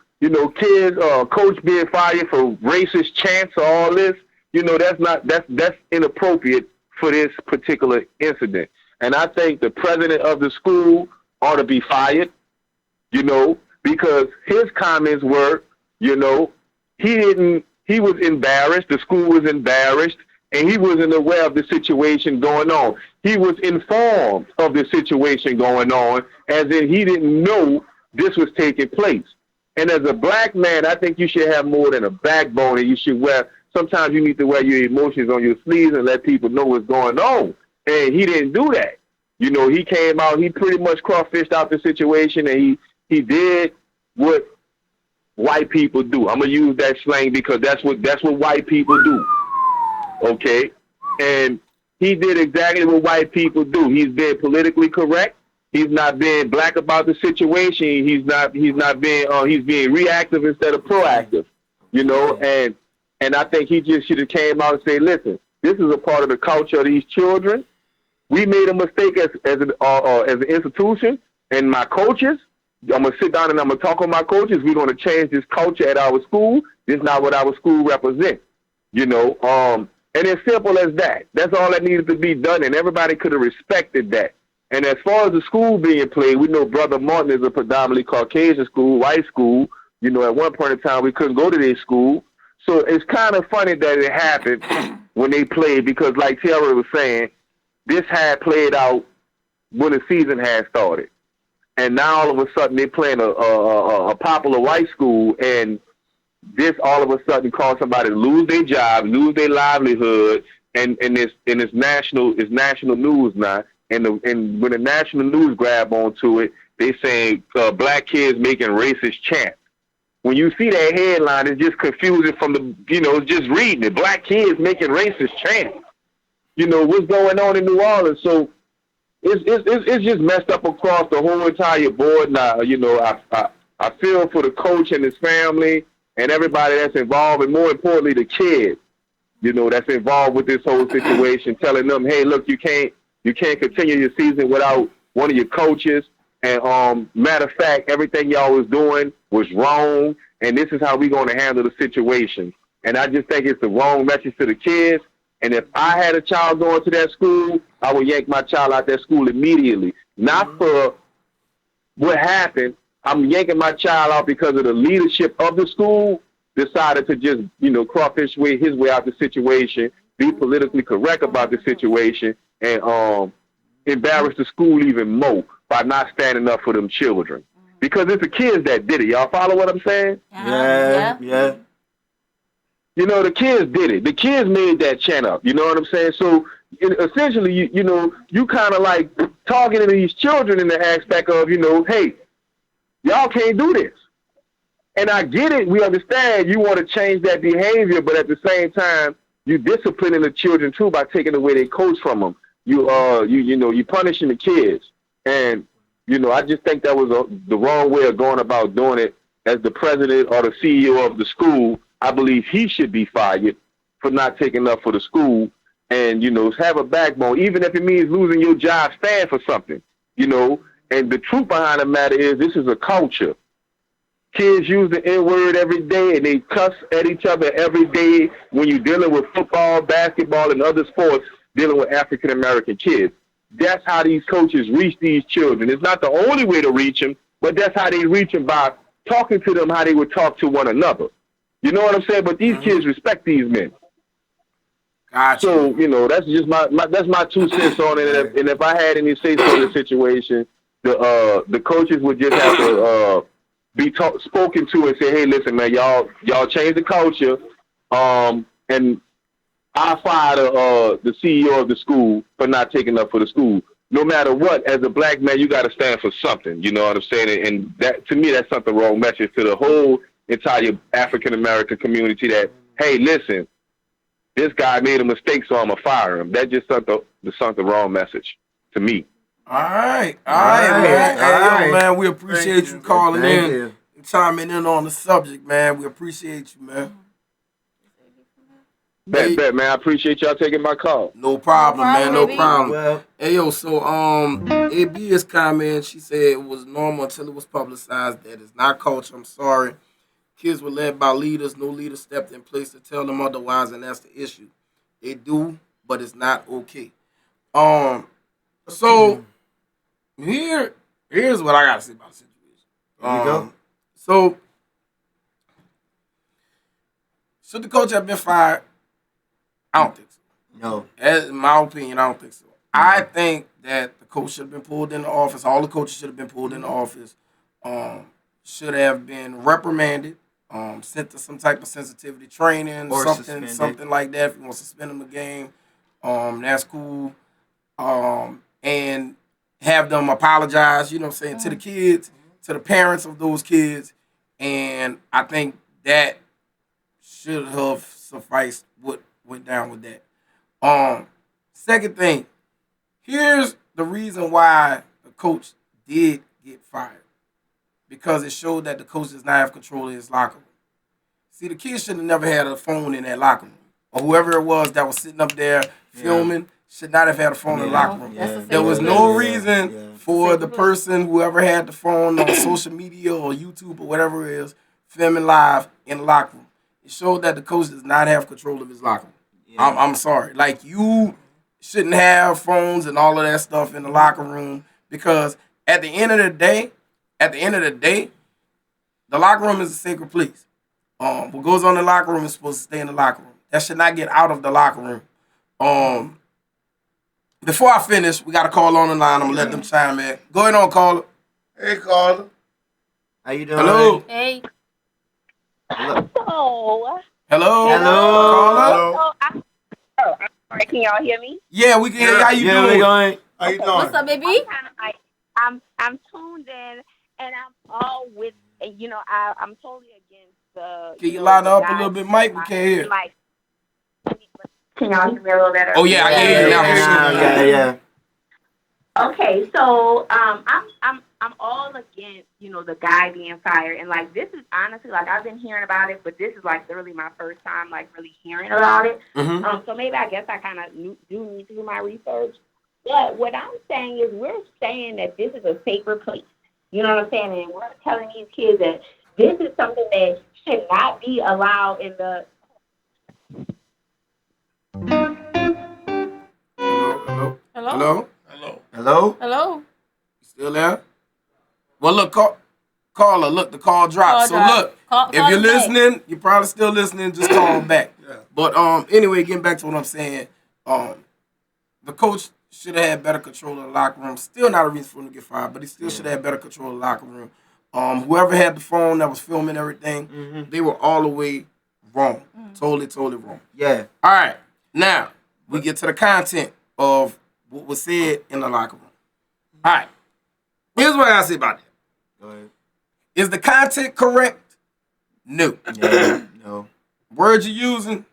kids, coach being fired for racist chants or all this, you know, that's inappropriate for this particular incident. And I think the president of the school ought to be fired, you know, because his comments were, you know, he was embarrassed, the school was embarrassed, and he wasn't aware of the situation going on. He was informed of the situation going on, as in he didn't know this was taking place. And as a black man, I think you should have more than a backbone, and you should sometimes you need to wear your emotions on your sleeves and let people know what's going on. And he didn't do that. You know, he came out, he pretty much crawfished out the situation, and he did what white people do. I'm gonna use that slang because that's what white people do. Okay? And he did exactly what white people do. He's being politically correct. He's not being black about the situation. He's being reactive instead of proactive. You know, and I think he just should have came out and say, listen, this is a part of the culture of these children. We made a mistake as an institution, and my coaches, I'm going to sit down and I'm going to talk with my coaches. We're going to change this culture at our school. This is not what our school represents, you know. And it's simple as that. That's all that needed to be done, and everybody could have respected that. And as far as the school being played, we know Brother Martin is a predominantly Caucasian school, white school. You know, at one point in time, we couldn't go to their school. So it's kind of funny that it happened when they played because, like Tiara was saying, this had played out when the season had started. And now all of a sudden they're playing a popular white school, and this all of a sudden caused somebody to lose their job, lose their livelihood, and it's national news now. And when the national news grab onto it, they saying black kids making racist chants. When you see that headline, it's just confusing from just reading it. Black kids making racist chants. You know what's going on in New Orleans, so. It's just messed up across the whole entire board now. You know, I feel for the coach and his family and everybody that's involved, and more importantly, the kids, you know, that's involved with this whole situation, telling them, hey, look, you can't continue your season without one of your coaches. And matter of fact, everything y'all was doing was wrong, and this is how we're going to handle the situation. And I just think it's the wrong message to the kids. And if I had a child going to that school, I would yank my child out that school immediately. Not for what happened. I'm yanking my child out because of the leadership of the school decided to just, crawfish his way out the situation, be politically correct about the situation, and embarrass the school even more by not standing up for them children. Because it's the kids that did it. Y'all follow what I'm saying? Yeah. You know, the kids did it. The kids made that chant up. You know what I'm saying? So, essentially, you kind of like targeting these children in the aspect of, hey, y'all can't do this. And I get it. We understand you want to change that behavior, but at the same time, you disciplining the children, too, by taking away their coach from them. You punishing the kids. And, I just think that was the wrong way of going about doing it. As the president or the CEO of the school, I believe he should be fired for not taking up for the school and, have a backbone. Even if it means losing your job, stand for something, And the truth behind the matter is this is a culture. Kids use the N-word every day, and they cuss at each other every day when you're dealing with football, basketball, and other sports, dealing with African-American kids. That's how these coaches reach these children. It's not the only way to reach them, but that's how they reach them, by talking to them how they would talk to one another. You know what I'm saying? But these kids respect these men. Gotcha. So, that's just that's my 2 cents on it. And if I had any say so in the situation, the coaches would just have to be spoken to and say, hey, listen, man, y'all change the culture. And I fire the CEO of the school for not taking up for the school. No matter what, as a black man, you got to stand for something. You know what I'm saying? And that, to me, that's something wrong message to the whole entire African American community that, hey, listen, this guy made a mistake, so I'm gonna fire him. That just sent the wrong message to me. All right, man. Hey, yo, man, we appreciate you calling in and chiming in on the subject, man. We appreciate you, man. Bet, man. I appreciate y'all taking my call. No problem, man. No problem. Well, hey, yo, so AB's comment, she said it was normal until it was publicized. That is not culture. I'm sorry. Kids were led by leaders. No leader stepped in place to tell them otherwise, and that's the issue. They do, but it's not okay. So here's what I gotta say about the situation. There you go. So should the coach have been fired? I don't think so. No. In my opinion, I don't think so. I think that the coach should have been pulled in the office. All the coaches should have been pulled in the office. Should have been reprimanded, sent to some type of sensitivity training, Or something like that. If you want to suspend them the game, that's cool. And have them apologize, you know what I'm saying, to the kids, to the parents of those kids. And I think that should have sufficed what went down with that. Second thing, here's the reason why the coach did get fired. Because it showed that the coach does not have control of his locker room. See, the kids should have never had a phone in that locker room. Or whoever it was that was sitting up there filming should not have had a phone in the locker room. There was no reason for the person, whoever had the phone on social media or YouTube or whatever it is, filming live in the locker room. It showed that the coach does not have control of his locker room. I'm sorry. Like, you shouldn't have phones and all of that stuff in the locker room, because at the end of the day, the locker room is a sacred place. What goes on in the locker room is supposed to stay in the locker room. That should not get out of the locker room. Before I finish, we got a call on the line. I'm going to let them chime in. Go ahead on, caller. Hey, caller. How you doing? Hello. Hey. Hello. Hello. Hello. Caller. I'm sorry. Can y'all hear me? Yeah, we can hear you. How you doing? We going. How you doing? What's up, baby? I'm tuned in, and I'm all with. You know, I'm totally against the. Can you line up a little bit, Mike? We can't hear. Like, can y'all hear me a little better? Oh yeah, I can hear you now. Yeah. Okay, so I'm all against, you know, the guy being fired, and like, this is honestly, like, I've been hearing about it, but this is like really my first time like really hearing about it. So maybe I guess I kind of do need to do my research. But what I'm saying is, we're saying that this is a sacred place. You know what I'm saying? And we're telling these kids that this is something that should not be allowed in the. Hello. You still there? Well, look, caller. Look, the call dropped. Look, if you're listening, you're probably still listening. Just call back. But anyway, getting back to what I'm saying, the coach should have had better control of the locker room. Still not a reason for him to get fired, but he still should have had better control of the locker room. Whoever had the phone that was filming everything, they were all the way wrong. Totally wrong. Yeah. All right. Now, we get to the content of what was said in the locker room. All right. Here's what I say about that. Go ahead. Is the content correct? No. Yeah. No. Words you're using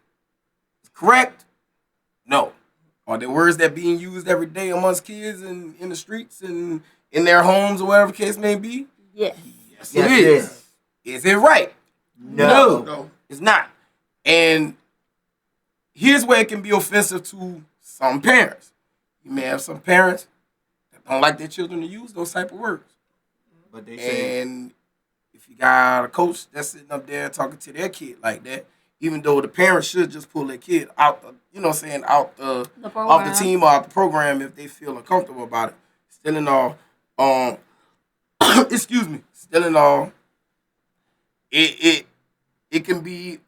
is correct? No. Are there words that being used every day amongst kids and in the streets and in their homes or whatever the case may be? Yes. Yes, it is. Is it right? No. It's not. And here's where it can be offensive to some parents. You may have some parents that don't like their children to use those type of words. But they say. And if you got a coach that's sitting up there talking to their kid like that, even though the parents should just pull their kid out the, you know what I'm saying, out the off the team or out the program if they feel uncomfortable about it. Still in all, excuse me, still in all, it can be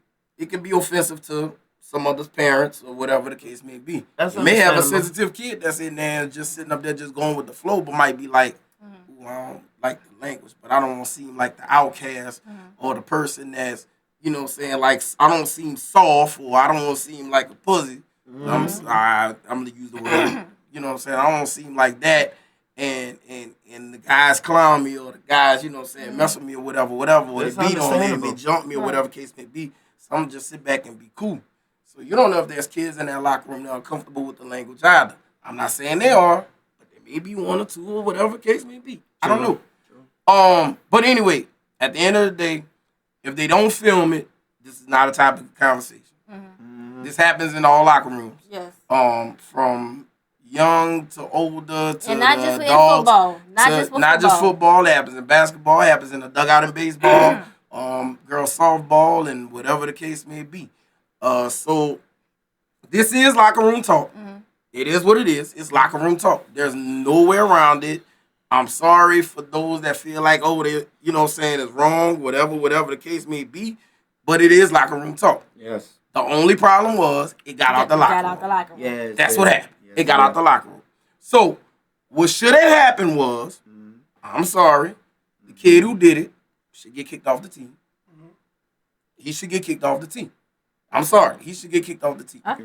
offensive to some other's parents or whatever the case may be. You may have a sensitive kid that's in there and just sitting up there just going with the flow, but might be like, ooh, I don't like the language, but I don't want to seem like the outcast or the person that's, you know what I'm saying, like, I don't seem soft or I don't want to seem like a pussy. I'm going to use the word, you know what I'm saying, I don't seem like that. and the guys clown me or the guys, you know what I'm saying, mess with me or whatever, or That's they beat on me and they understandable. jump me or whatever case may be. So I'm just sit back and be cool. So you don't know if there's kids in that locker room that are comfortable with the language either. I'm not saying they are, but there may be one or two or whatever case may be. I don't know. But anyway, at the end of the day, if they don't film it, this is not a topic of conversation. This happens in all locker rooms. Yes. From young to older to And not just in adults. football. Not just football. It happens in basketball. It happens in the dugout in baseball. Girls softball and whatever the case may be. So this is locker room talk. It is what it is. It's locker room talk. There's no way around it. I'm sorry for those that feel like, oh, they, you know what I'm saying, it's wrong, whatever the case may be. But it is locker room talk. Yes. The only problem was it got out the locker room. Yes. That's what happened. It got out the locker room. So what should have happened was, I'm sorry, the kid who did it should get kicked off the team. He should get kicked off the team. I'm sorry. He should get kicked off the team. That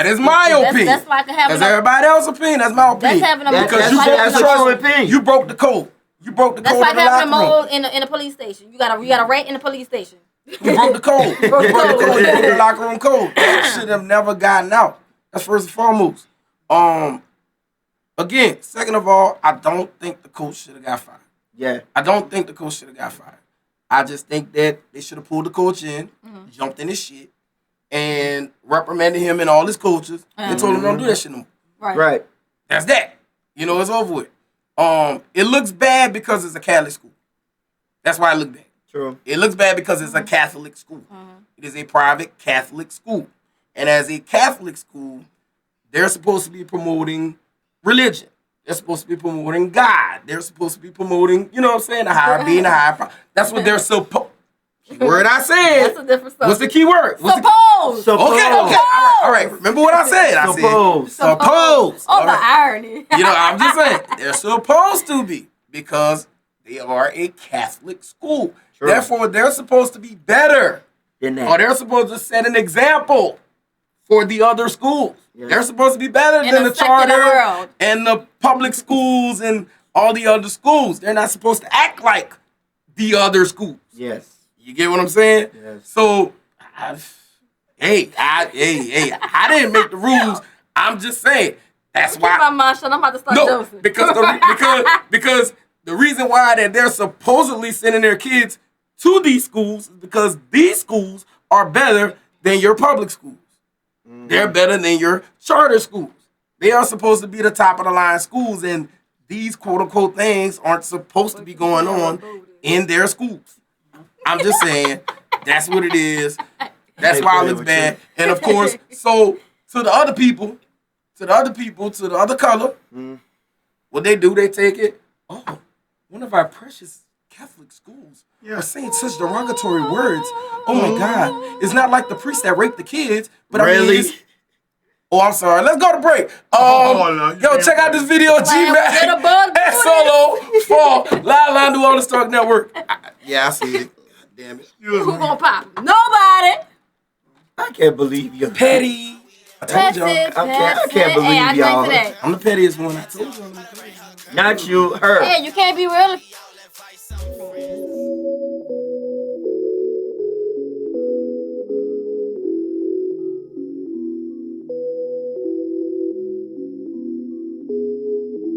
is my opinion. That's like having everybody else's opinion. That's my opinion. That's having a because you broke the code. You broke the That's code like of the having a locker room. mole in a police station. You got a rat in the police station. You broke the code. You broke the locker room code. That should have never gotten out. That's first and foremost. Again, second of all, I don't think the coach should have got fired. Yeah. I don't think the coach should have got fired. I just think that they should have pulled the coach in, jumped in his shit, and reprimanded him and all his coaches and told him don't do that shit no more. Right. That's that. You know, it's over with. It looks bad because it's a Catholic school. That's why it looks bad. True. It looks bad because it's a Catholic school. It is a private Catholic school. And as a Catholic school, they're supposed to be promoting religion. They're supposed to be promoting God. They're supposed to be promoting, you know what I'm saying, the higher being, the higher power. That's what they're supposed. Key word I said. That's a different stuff. What's the key word? Suppose. Okay. All right. Remember what I said? I said suppose. Oh, the irony. You know, I'm just saying they're supposed to be because they are a Catholic school. True. Therefore, they're supposed to be better, or they're supposed to set an example for the other schools. Yes. They're supposed to be better than the charter and the public schools and all the other schools. They're not supposed to act like the other schools. Yes. You get what I'm saying? Yes. So, I didn't make the rules. I'm just saying. That's why. My mouth shut. I'm about to start dosing. because the reason why that they're supposedly sending their kids to these schools is because these schools are better than your public schools. They're better than your charter schools. They are supposed to be the top of the line schools, and these quote unquote things aren't supposed to be going on in their schools. I'm just saying that's what it is. That's why it looks bad. And of course, so to the other people, to the other color, what they do, they take it. Oh, one of our precious Catholic schools are saying such derogatory words. Oh my God. It's not like the priest that raped the kids, but really? I mean, oh, I'm sorry. Let's go to break. Yo, check out this video of G-Mac and Solo for Live Line New Orleans Talk Network. I see it. Damn it. Who gonna pop? Nobody. I can't believe you're petty. I told y'all. I can't believe y'all. I'm the pettiest one. I told y'all. Not you, her. Hey, you can't be real.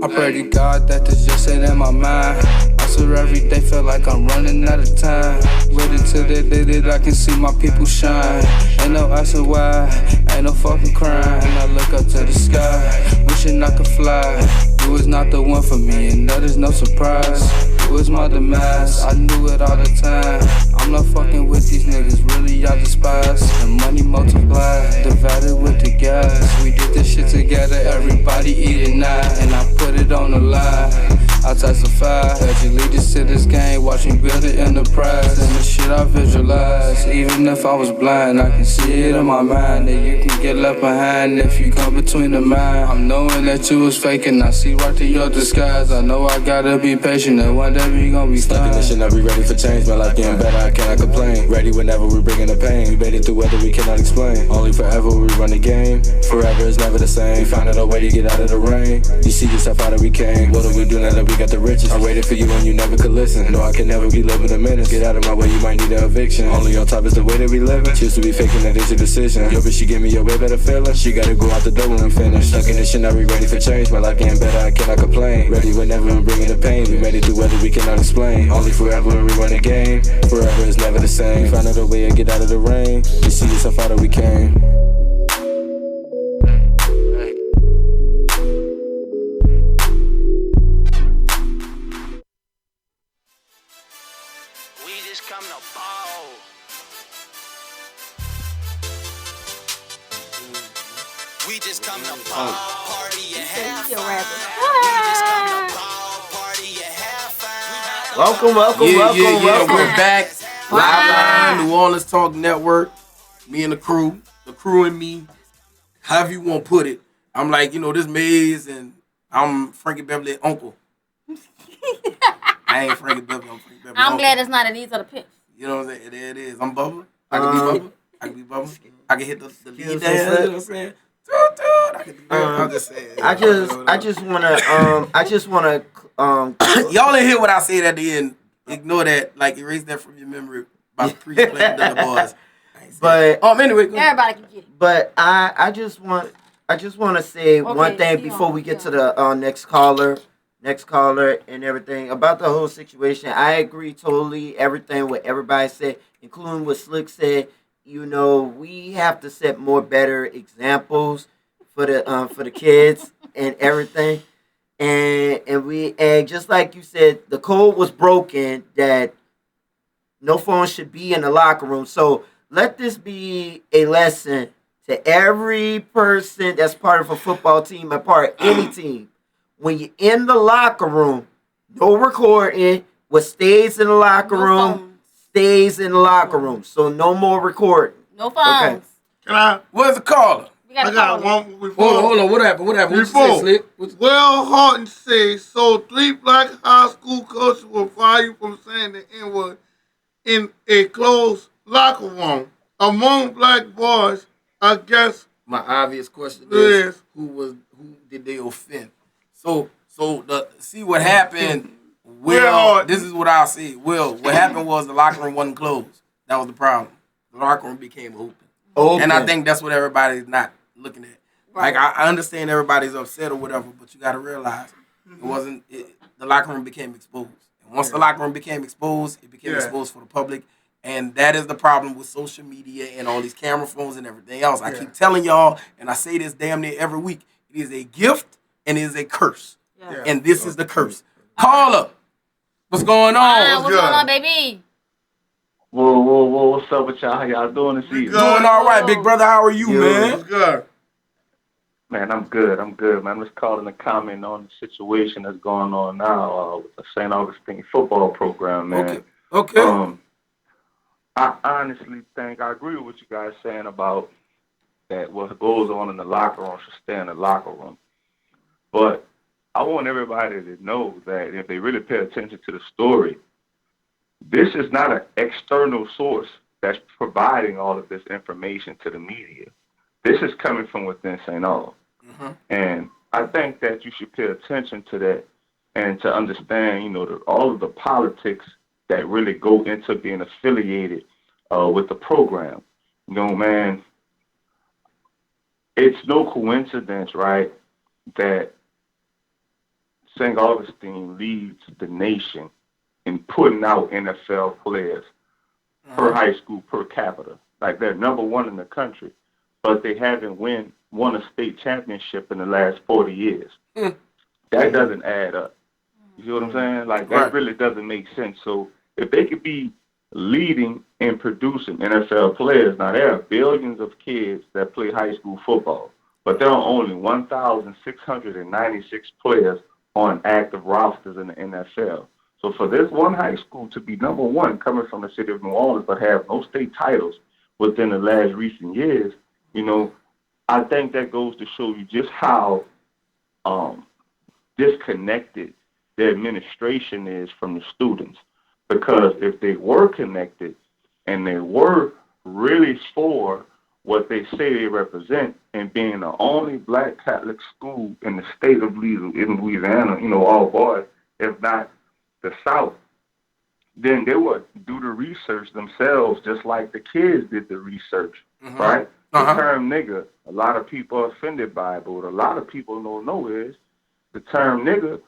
I pray to God that this just ain't in my mind. I swear every day feel like I'm running out of time. Waiting till the day that I can see my people shine. Ain't no asking why, ain't no fucking crying. I look up to the sky, wishing I could fly. You was not the one for me, and that is no surprise. It was my demise, I knew it all the time. I'm not fucking with these niggas, really I despise. The money multiplied, divided with the gas. We did this shit together, everybody eating now. And I put it on the line. I testify that you lead us to this game, watch me build the enterprise. And the shit I visualize, even if I was blind, I can see it in my mind. That you can get left behind if you come between the mind. I'm knowing that you was faking, I see right through your disguise. I know I gotta be patient, and one day we gon' be stuck in this shit, now we ready for change. My life getting better, I cannot complain. Ready Ready whenever we bring in the pain. We made it through weather we cannot explain. Only forever we run the game. Forever is never the same. We found out a way to get out of the rain. You see yourself how that we came. What do we do now that we got the riches? I waited for you and you never could listen. No, I can never be living a minute. Get out of my way, you might need an eviction. Only on top is the way that we living. Choose to be faking, that is your decision. Yo, bitch, she give me a way better feeling. She gotta go out the door when we finish. Stuck in this shit, now we ready for change. My life getting better, I cannot complain. Ready whenever I'm bringing the pain. We made it through weather we cannot explain. Only forever when we run the game. Forever is never the same. We found out a way to get out of the rain. You see yourself how that we came. We just come to ball. We just come to ball, party and have fun. We just come to ball, party and have fun. Welcome. We're back. Live Line, New Orleans Talk Network. Me and the crew and me. However you want to put it. I'm like, this Maze and I'm Frankie Beverly uncle. I ain't Frankie Beverly, I'm Frankie Beverly I'm uncle. glad it's not an these are the pimps. You know what I'm saying? There it is. I'm Bubba. I can be Bubba. I can hit the lead dance. You know what I'm saying? I'm just saying. I just wanna y'all didn't hear what I said at the end. Ignore that. Like erase that from your memory about three playing the boys. But anyway, everybody can get it. But I just want to say one thing before we get to the next caller and everything about the whole situation. I agree totally everything what everybody said, including what Slick said. We have to set more better examples for the kids and everything. And just like you said, the code was broken that no phone should be in the locker room. So let this be a lesson to every person that's part of a football team and part of any team. When you're in the locker room, no recording. What stays in the locker room stays in the locker room. So no more recording. No phones. Okay. Where's the caller? I got one before. Hold on. What happened? What you say, Slick? Will Horton says, so 3 black high school coaches will fire you from saying the N-word in a closed locker room. Among black boys, I guess. My obvious question is, who did they offend? So see what happened. This is what I'll say. What happened was the locker room wasn't closed. That was the problem. The locker room became open. And I think that's what everybody's not looking at. Right. Like I understand everybody's upset or whatever, but you got to realize the locker room became exposed. And once the locker room became exposed, it became exposed for the public. And that is the problem with social media and all these camera phones and everything else. I keep telling y'all, and I say this damn near every week, it is a gift and it is a curse. Yeah. And this is the curse. Caller, what's going on? What's going on, baby? Whoa, what's up with y'all? How y'all doing this evening? Doing all right, big brother. How are you, man? Good. Man, I'm good, man. I'm just calling to comment on the situation that's going on now with the St. Augustine football program, man. Okay. I honestly think I agree with what you guys saying about that what goes on in the locker room should stay in the locker room. But I want everybody to know that if they really pay attention to the story, this is not an external source that's providing all of this information to the media. This is coming from within St. Aug. Mm-hmm. And I think that you should pay attention to that and to understand, all of the politics that really go into being affiliated with the program. Man, it's no coincidence, right, that St. Augustine leads the nation in putting out NFL players per high school, per capita. Like they're number one in the country, but they haven't won a state championship in the last 40 years. That doesn't add up. You see what I'm saying? Like that really doesn't make sense. So if they could be leading and producing NFL players, now there are billions of kids that play high school football, but there are only 1,696 players on active rosters in the NFL. So for this one high school to be number one coming from the city of New Orleans but have no state titles within the last recent years, I think that goes to show you just how disconnected the administration is from the students. Because if they were connected, and they work really for what they say they represent, and being the only black Catholic school in the state of Louisiana, all boys, if not the South, then they would do the research themselves just like the kids did the research, right? The term nigga, a lot of people are offended by it, but what a lot of people don't know is the term nigga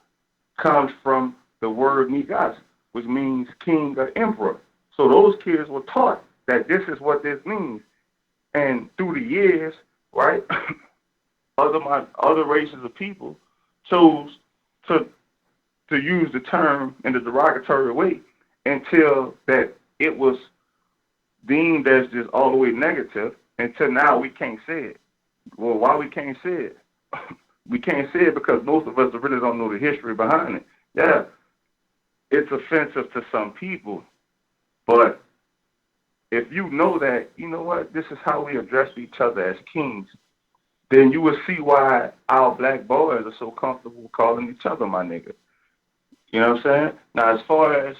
comes from the word nigas, which means king or emperor. So those kids were taught that this is what this means. And through the years, right, other races of people chose to use the term in the derogatory way until that it was deemed as just all the way negative, until now we can't say it. Well, why we can't say it? We can't say it because most of us really don't know the history behind it. Yeah, it's offensive to some people, but if you know that, you know what, this is how we address each other as kings, then you will see why our black boys are so comfortable calling each other my nigga. You know what I'm saying? Now, as far as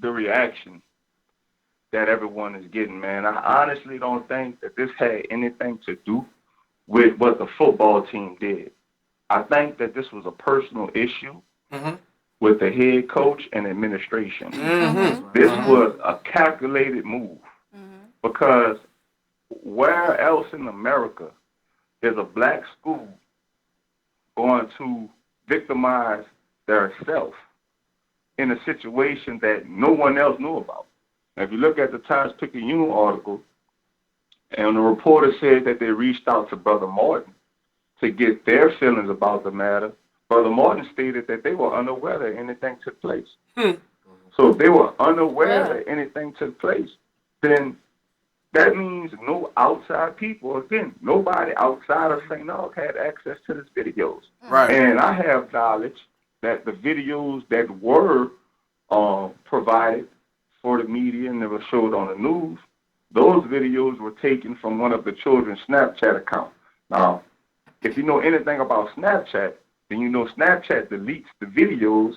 the reaction that everyone is getting, man, I honestly don't think that this had anything to do with what the football team did. I think that this was a personal issue with the head coach and administration. This was a calculated move because where else in America is a black school going to victimize their self in a situation that no one else knew about? Now, if you look at the Times-Picayune article, and the reporter said that they reached out to Brother Martin to get their feelings about the matter, Brother Martin stated that they were unaware that anything took place. So if they were unaware that anything took place, then that means no outside people, again, nobody outside of St. Aug had access to this videos. Right. And I have knowledge that the videos that were provided for the media and that were showed on the news, those videos were taken from one of the children's Snapchat accounts. Now, if you know anything about Snapchat, then you know Snapchat deletes the videos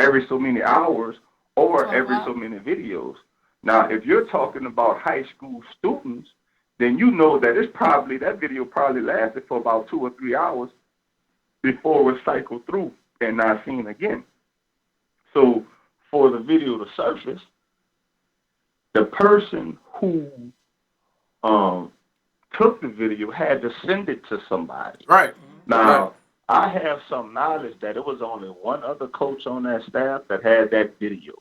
every so many hours or every so many videos. Now, if you're talking about high school students, then you know that that video probably lasted for about 2 or 3 hours before it was cycled through and not seen again. So for the video to surface, the person who took the video had to send it to somebody. Right. Now, I have some knowledge that it was only one other coach on that staff that had that video.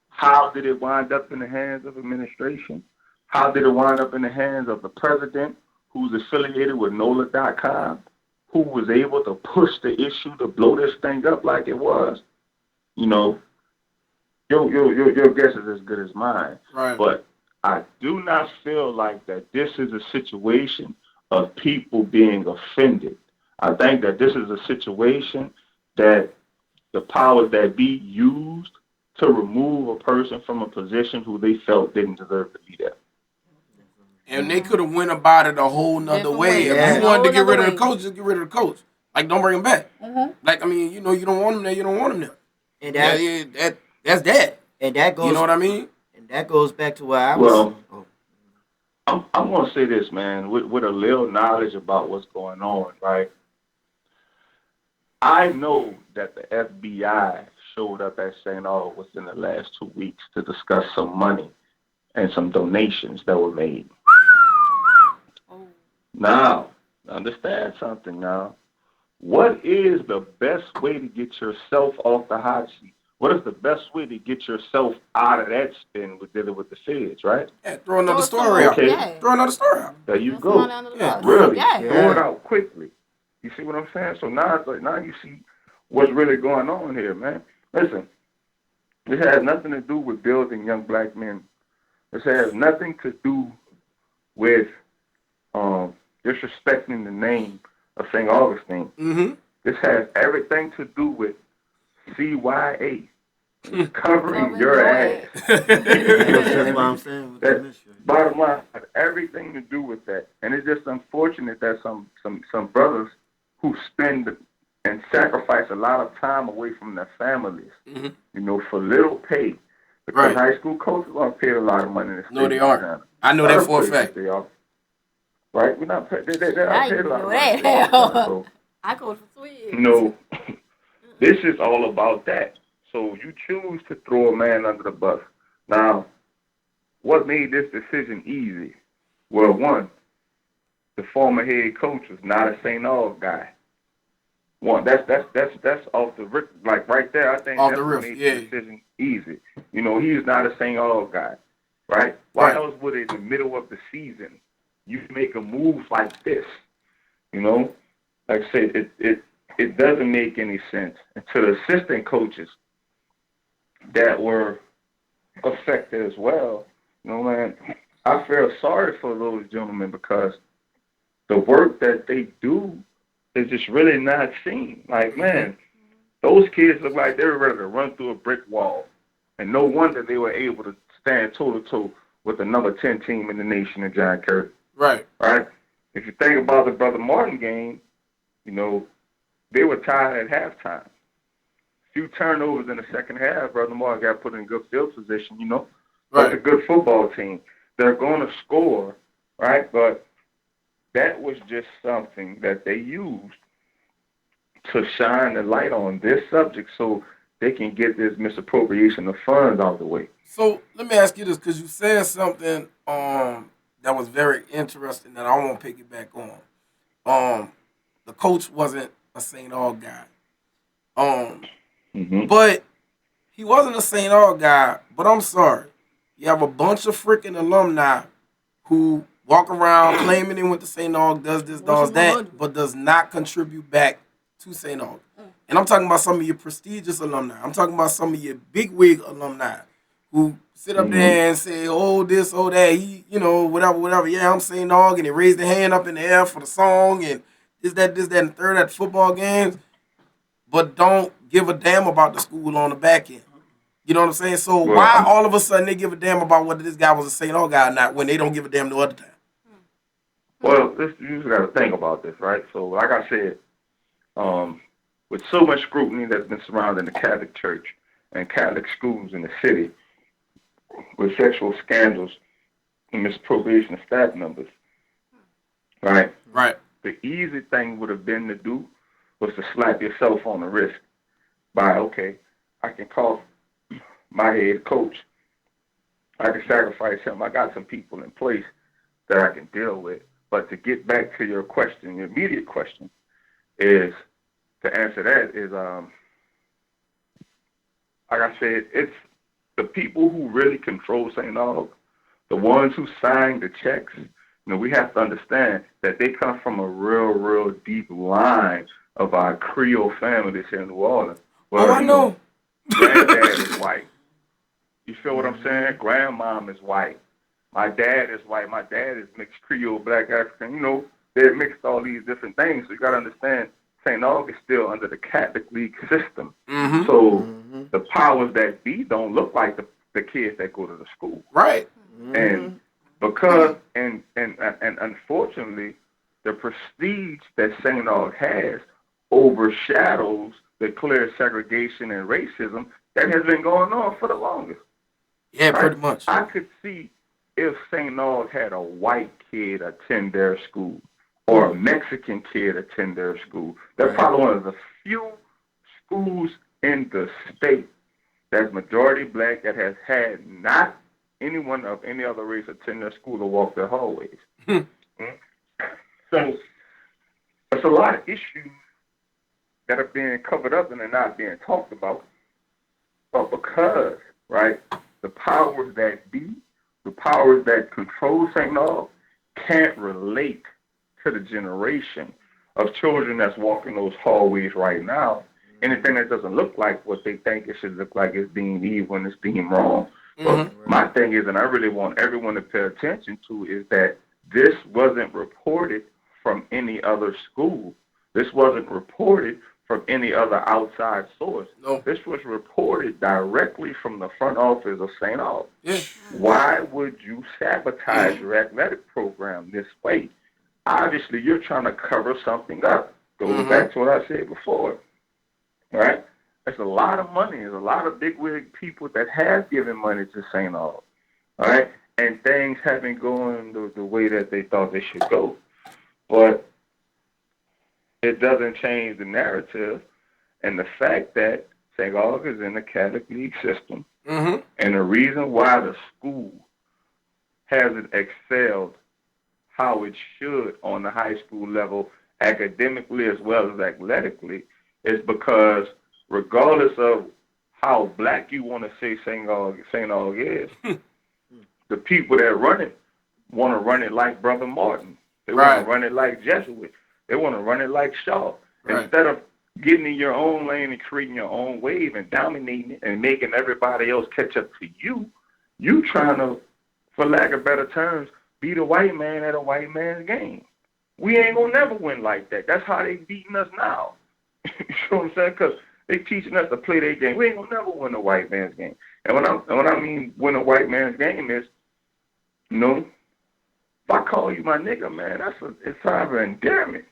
How did it wind up in the hands of administration? How did it wind up in the hands of the president, who's affiliated with NOLA.com, who was able to push the issue to blow this thing up like it was? You know, your guess is as good as mine. Right. But I do not feel like that this is a situation of people being offended. I think that this is a situation that the powers that be used to remove a person from a position who they felt didn't deserve to be there. And they could have went about it a whole nother way. If you wanted to get rid of the coach, just get rid of the coach. Like, don't bring him back. Like, I mean, you know, you don't want him there, you don't want him there. And that's that. And that goes. You know what I mean? And that goes back to where I was. I'm going to say this, man, with a little knowledge about what's going on, right? I know that the FBI showed up at St. Aug within the last 2 weeks to discuss some money and some donations that were made. Now, understand something now. What is the best way to get yourself off the hot seat? What is the best way to get yourself out of that spin with dealing with the feds, right? Yeah, throw another story out. Okay. Throw another story out. There you go. Yeah. Really, Yeah. throw it out quickly. You see what I'm saying? So now it's like, now you see what's really going on here, man. Listen, this has nothing to do with building young black men. This has nothing to do with disrespecting the name of St. Augustine. This has everything to do with CYA. Covering your ass. That's what I'm saying. Bottom line, has everything to do with that. And it's just unfortunate that some brothers who spend and sacrifice a lot of time away from their families, you know, for little pay, Because high school coaches aren't paid a lot of money in the state. No, they aren't. I know that for a fact. They are. Right? We're not paid. They're Now not you paid a lot know of money. that. So, I coach for 2 years. this is all about that. So you choose to throw a man under the bus. Now, what made this decision easy? Well, one, the former head coach was not a St. Aug guy. One, that's off the rip, like right there. I think that's what made the decision easy. You know, he's not a St. Aug guy, right? Why else would in the middle of the season you make a move like this? You know, like I said, it doesn't make any sense. And to the assistant coaches that were affected as well, you know, man, I feel sorry for those gentlemen because the work that they do is just really not seen. Like, man, those kids look like they were ready to run through a brick wall. And no wonder they were able to stand toe-to-toe with the number 10 team in the nation in John Kerry. Right. Right? If you think about the Brother Martin game, you know, they were tied at halftime. Few turnovers in the second half, Brother Martin got put in good field position, you know. Right. It's a good football team. They're going to score, right? But that was just something that they used to shine the light on this subject so they can get this misappropriation of funds out of the way. So let me ask you this, because you said something that was very interesting that I want to piggyback on. The coach wasn't a St. Aug guy. But he wasn't a St. Aug guy, but I'm sorry. You have a bunch of freaking alumni who walk around claiming they went to St. Aug, does this, does that, but does not contribute back to St. Aug. And I'm talking about some of your prestigious alumni. I'm talking about some of your bigwig alumni who sit up there and say, oh, this, oh, that, he, you know, whatever. Yeah, I'm St. Aug, and they raise their hand up in the air for the song, and this, that, and the third at football games, but don't give a damn about the school on the back end. You know what I'm saying? So why all of a sudden they give a damn about whether this guy was a St. Aug guy or not when they don't give a damn no other time? Well, you just got to think about this, right? So like I said, with so much scrutiny that's been surrounding the Catholic Church and Catholic schools in the city, with sexual scandals and misappropriation of staff members, right? Right. The easy thing would have been to do was to slap yourself on the wrist by, okay, I can call my head coach. I can sacrifice him. I got some people in place that I can deal with. But to get back to your question, your immediate question is, to answer that is, like I said, it's the people who really control St. Aug, the ones who sign the checks. You know, we have to understand that they come from a real deep line of our Creole families here in New Orleans. Well, I know. Granddad is white. You feel what I'm saying? Grandmom is white. My dad is white. My dad is mixed Creole, Black, African. You know, they're mixed all these different things. So you got to understand, St. Aug is still under the Catholic League system. So the powers that be don't look like the kids that go to the school. Right. And because, and unfortunately, the prestige that St. Aug has overshadows the clear segregation and racism that has been going on for the longest. Yeah, pretty much. I could see if St. Aug had a white kid attend their school or a Mexican kid attend their school. They're probably one of the few schools in the state that's majority black that has had not anyone of any other race attend their school or walk their hallways. So there's a lot of issues that are being covered up and they're not being talked about. But because, right, the powers that be, the powers that control St. Aug can't relate to the generation of children that's walking those hallways right now, anything that doesn't look like what they think it should look like is deemed evil and it's deemed wrong. But my thing is, and I really want everyone to pay attention to, is that this wasn't reported from any other school. This wasn't reported from any other outside source. No. This was reported directly from the front office of St. Aug. Yeah. Why would you sabotage your athletic program this way? Obviously, you're trying to cover something up. Goes back to what I said before, right? It's a lot of money. There's a lot of bigwig people that have given money to St. Aug. All right? And things haven't gone the way that they thought they should go. But it doesn't change the narrative and the fact that St. Aug is in the Catholic League system. Mm-hmm. And the reason why the school hasn't excelled how it should on the high school level, academically as well as athletically, is because regardless of how black you want to say St. Aug is, the people that run it want to run it like Brother Martin. They want to run it like Jesuit. They want to run it like Shaw. Right. Instead of getting in your own lane and creating your own wave and dominating it and making everybody else catch up to you, you trying to, for lack of better terms, be the white man at a white man's game. We ain't going to never win like that. That's how they beating us now. You know what I'm saying? Because they teaching us to play their game. We ain't going to never win a white man's game. And when I mean win a white man's game is, you know, if I call you my nigga, man, it's kind of an endearment.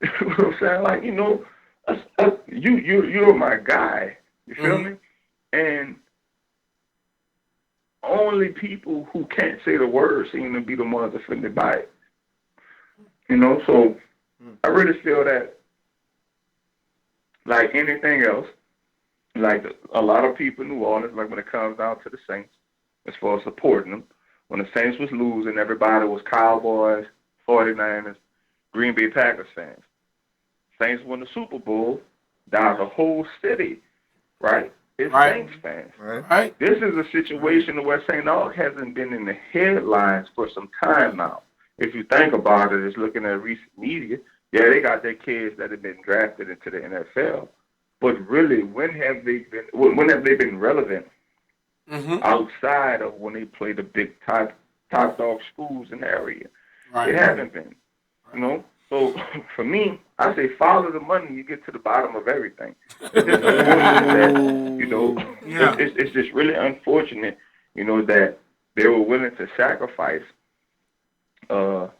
You know what I'm saying? Like, you know, you're my guy. You feel me? And only people who can't say the word seem to be the ones offended by it. You know, so I really feel that, like anything else, like a lot of people in New Orleans, like when it comes down to the Saints, as far as supporting them, when the Saints was losing, everybody was Cowboys, 49ers, Green Bay Packers fans. Saints won the Super Bowl, down the whole city, right? It's Saints fans. Right. This is a situation where St. Aug hasn't been in the headlines for some time now. If you think about it, it's looking at recent media. Yeah, they got their kids that have been drafted into the NFL. But really, when have they been relevant outside of when they play the big top dog schools in the area? Right. It hasn't been. You know? So for me, I say follow the money, you get to the bottom of everything. It's just unfortunate that, you know, it's just really unfortunate, you know, that they were willing to sacrifice, you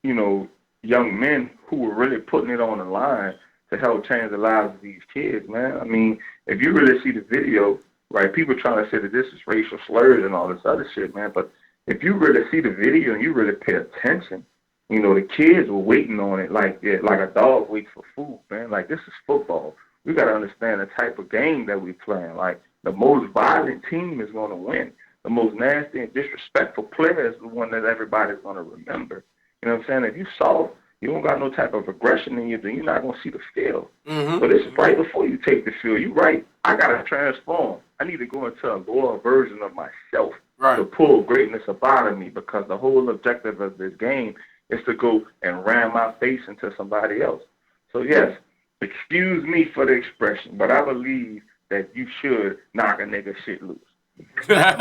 know, young men who were really putting it on the line to help change the lives of these kids, man. I mean, if you really see the video, right, people trying to say that this is racial slurs and all this other shit, man, but if you really see the video and you really pay attention, you know, the kids were waiting on it like a dog waits for food, man. Like, this is football. We got to understand the type of game that we're playing. Like, the most violent team is going to win. The most nasty and disrespectful player is the one that everybody's going to remember. You know what I'm saying? If you soft, you don't got no type of aggression in you, then you're not going to see the field. But it's right before you take the field. You're right. I got to transform. I need to go into a lower version of myself to pull greatness up out of me, because the whole objective of this game is to go and ram my face into somebody else. So yes, excuse me for the expression, but I believe that you should knock a nigga shit loose. Yes,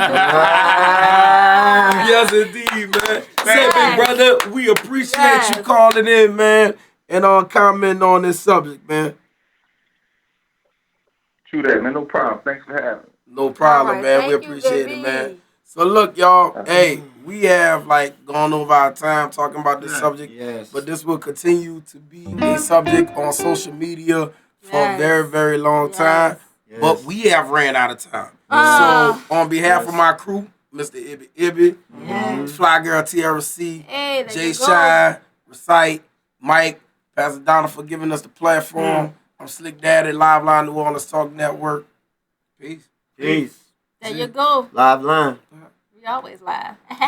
indeed, man. Say, big brother, we appreciate you calling in, man, and commenting on this subject, man. True that, man. No problem. Thanks for having me. No problem, man. We appreciate it, man. So look, y'all, hey, we have like gone over our time talking about this subject, but this will continue to be a subject on social media for a very, very long time. But we have ran out of time. So on behalf of my crew, Mr. Ibby, Fly Girl TRC, Jay Shine, Recite, Mike, Pastor Donna for giving us the platform. I'm Slick Daddy, Live Line New Orleans Talk Network. Peace. Peace. There you go. Live line. We always live. All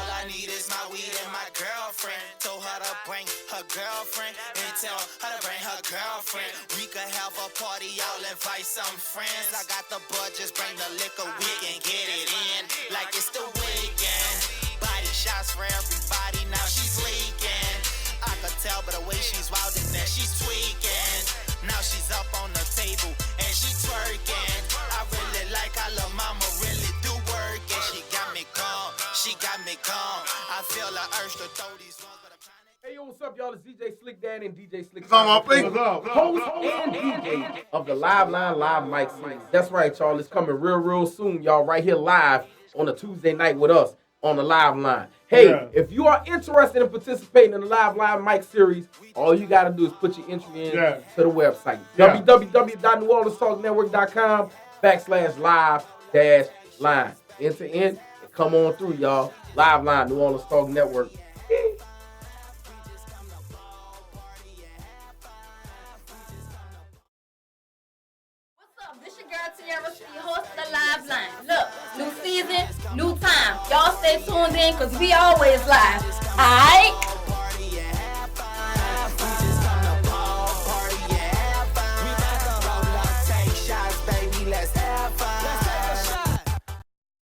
I need is my weed and my girlfriend. Told her to bring her girlfriend and tell her to bring her girlfriend. We could have a party, I'll invite some friends. I got the bud, just bring the liquor, we can get it in like it's the weekend. Body shots for everybody, now she's leaking. I could tell by the way she's wildin' that she's tweaking. Now she's up on the table and she twerking. I really like how lil' mama really do work, and she got me calm. She got me calm. I feel the urge to throw these ones, but I'm trying to. Hey, yo, what's up, y'all? It's DJ Slick Daddy and DJ Slick. What's up, my people? Host and DJ of the Live Line Live Mic series. That's right, y'all. It's coming real soon, y'all. Right here live on a Tuesday night with us. on the Live Line. Hey, Yeah. if you are interested in participating in the Live Line Mic series, all you got to do is put your entry in to the website. Yeah. www.NewOrleansTalkNetwork.com/live-line. Enter in and come on through, y'all. Live Line, New Orleans Talk Network. This your girl Tiara, the host of the Live Line. Look, new season, new time. Y'all stay tuned in because we always live. Alright?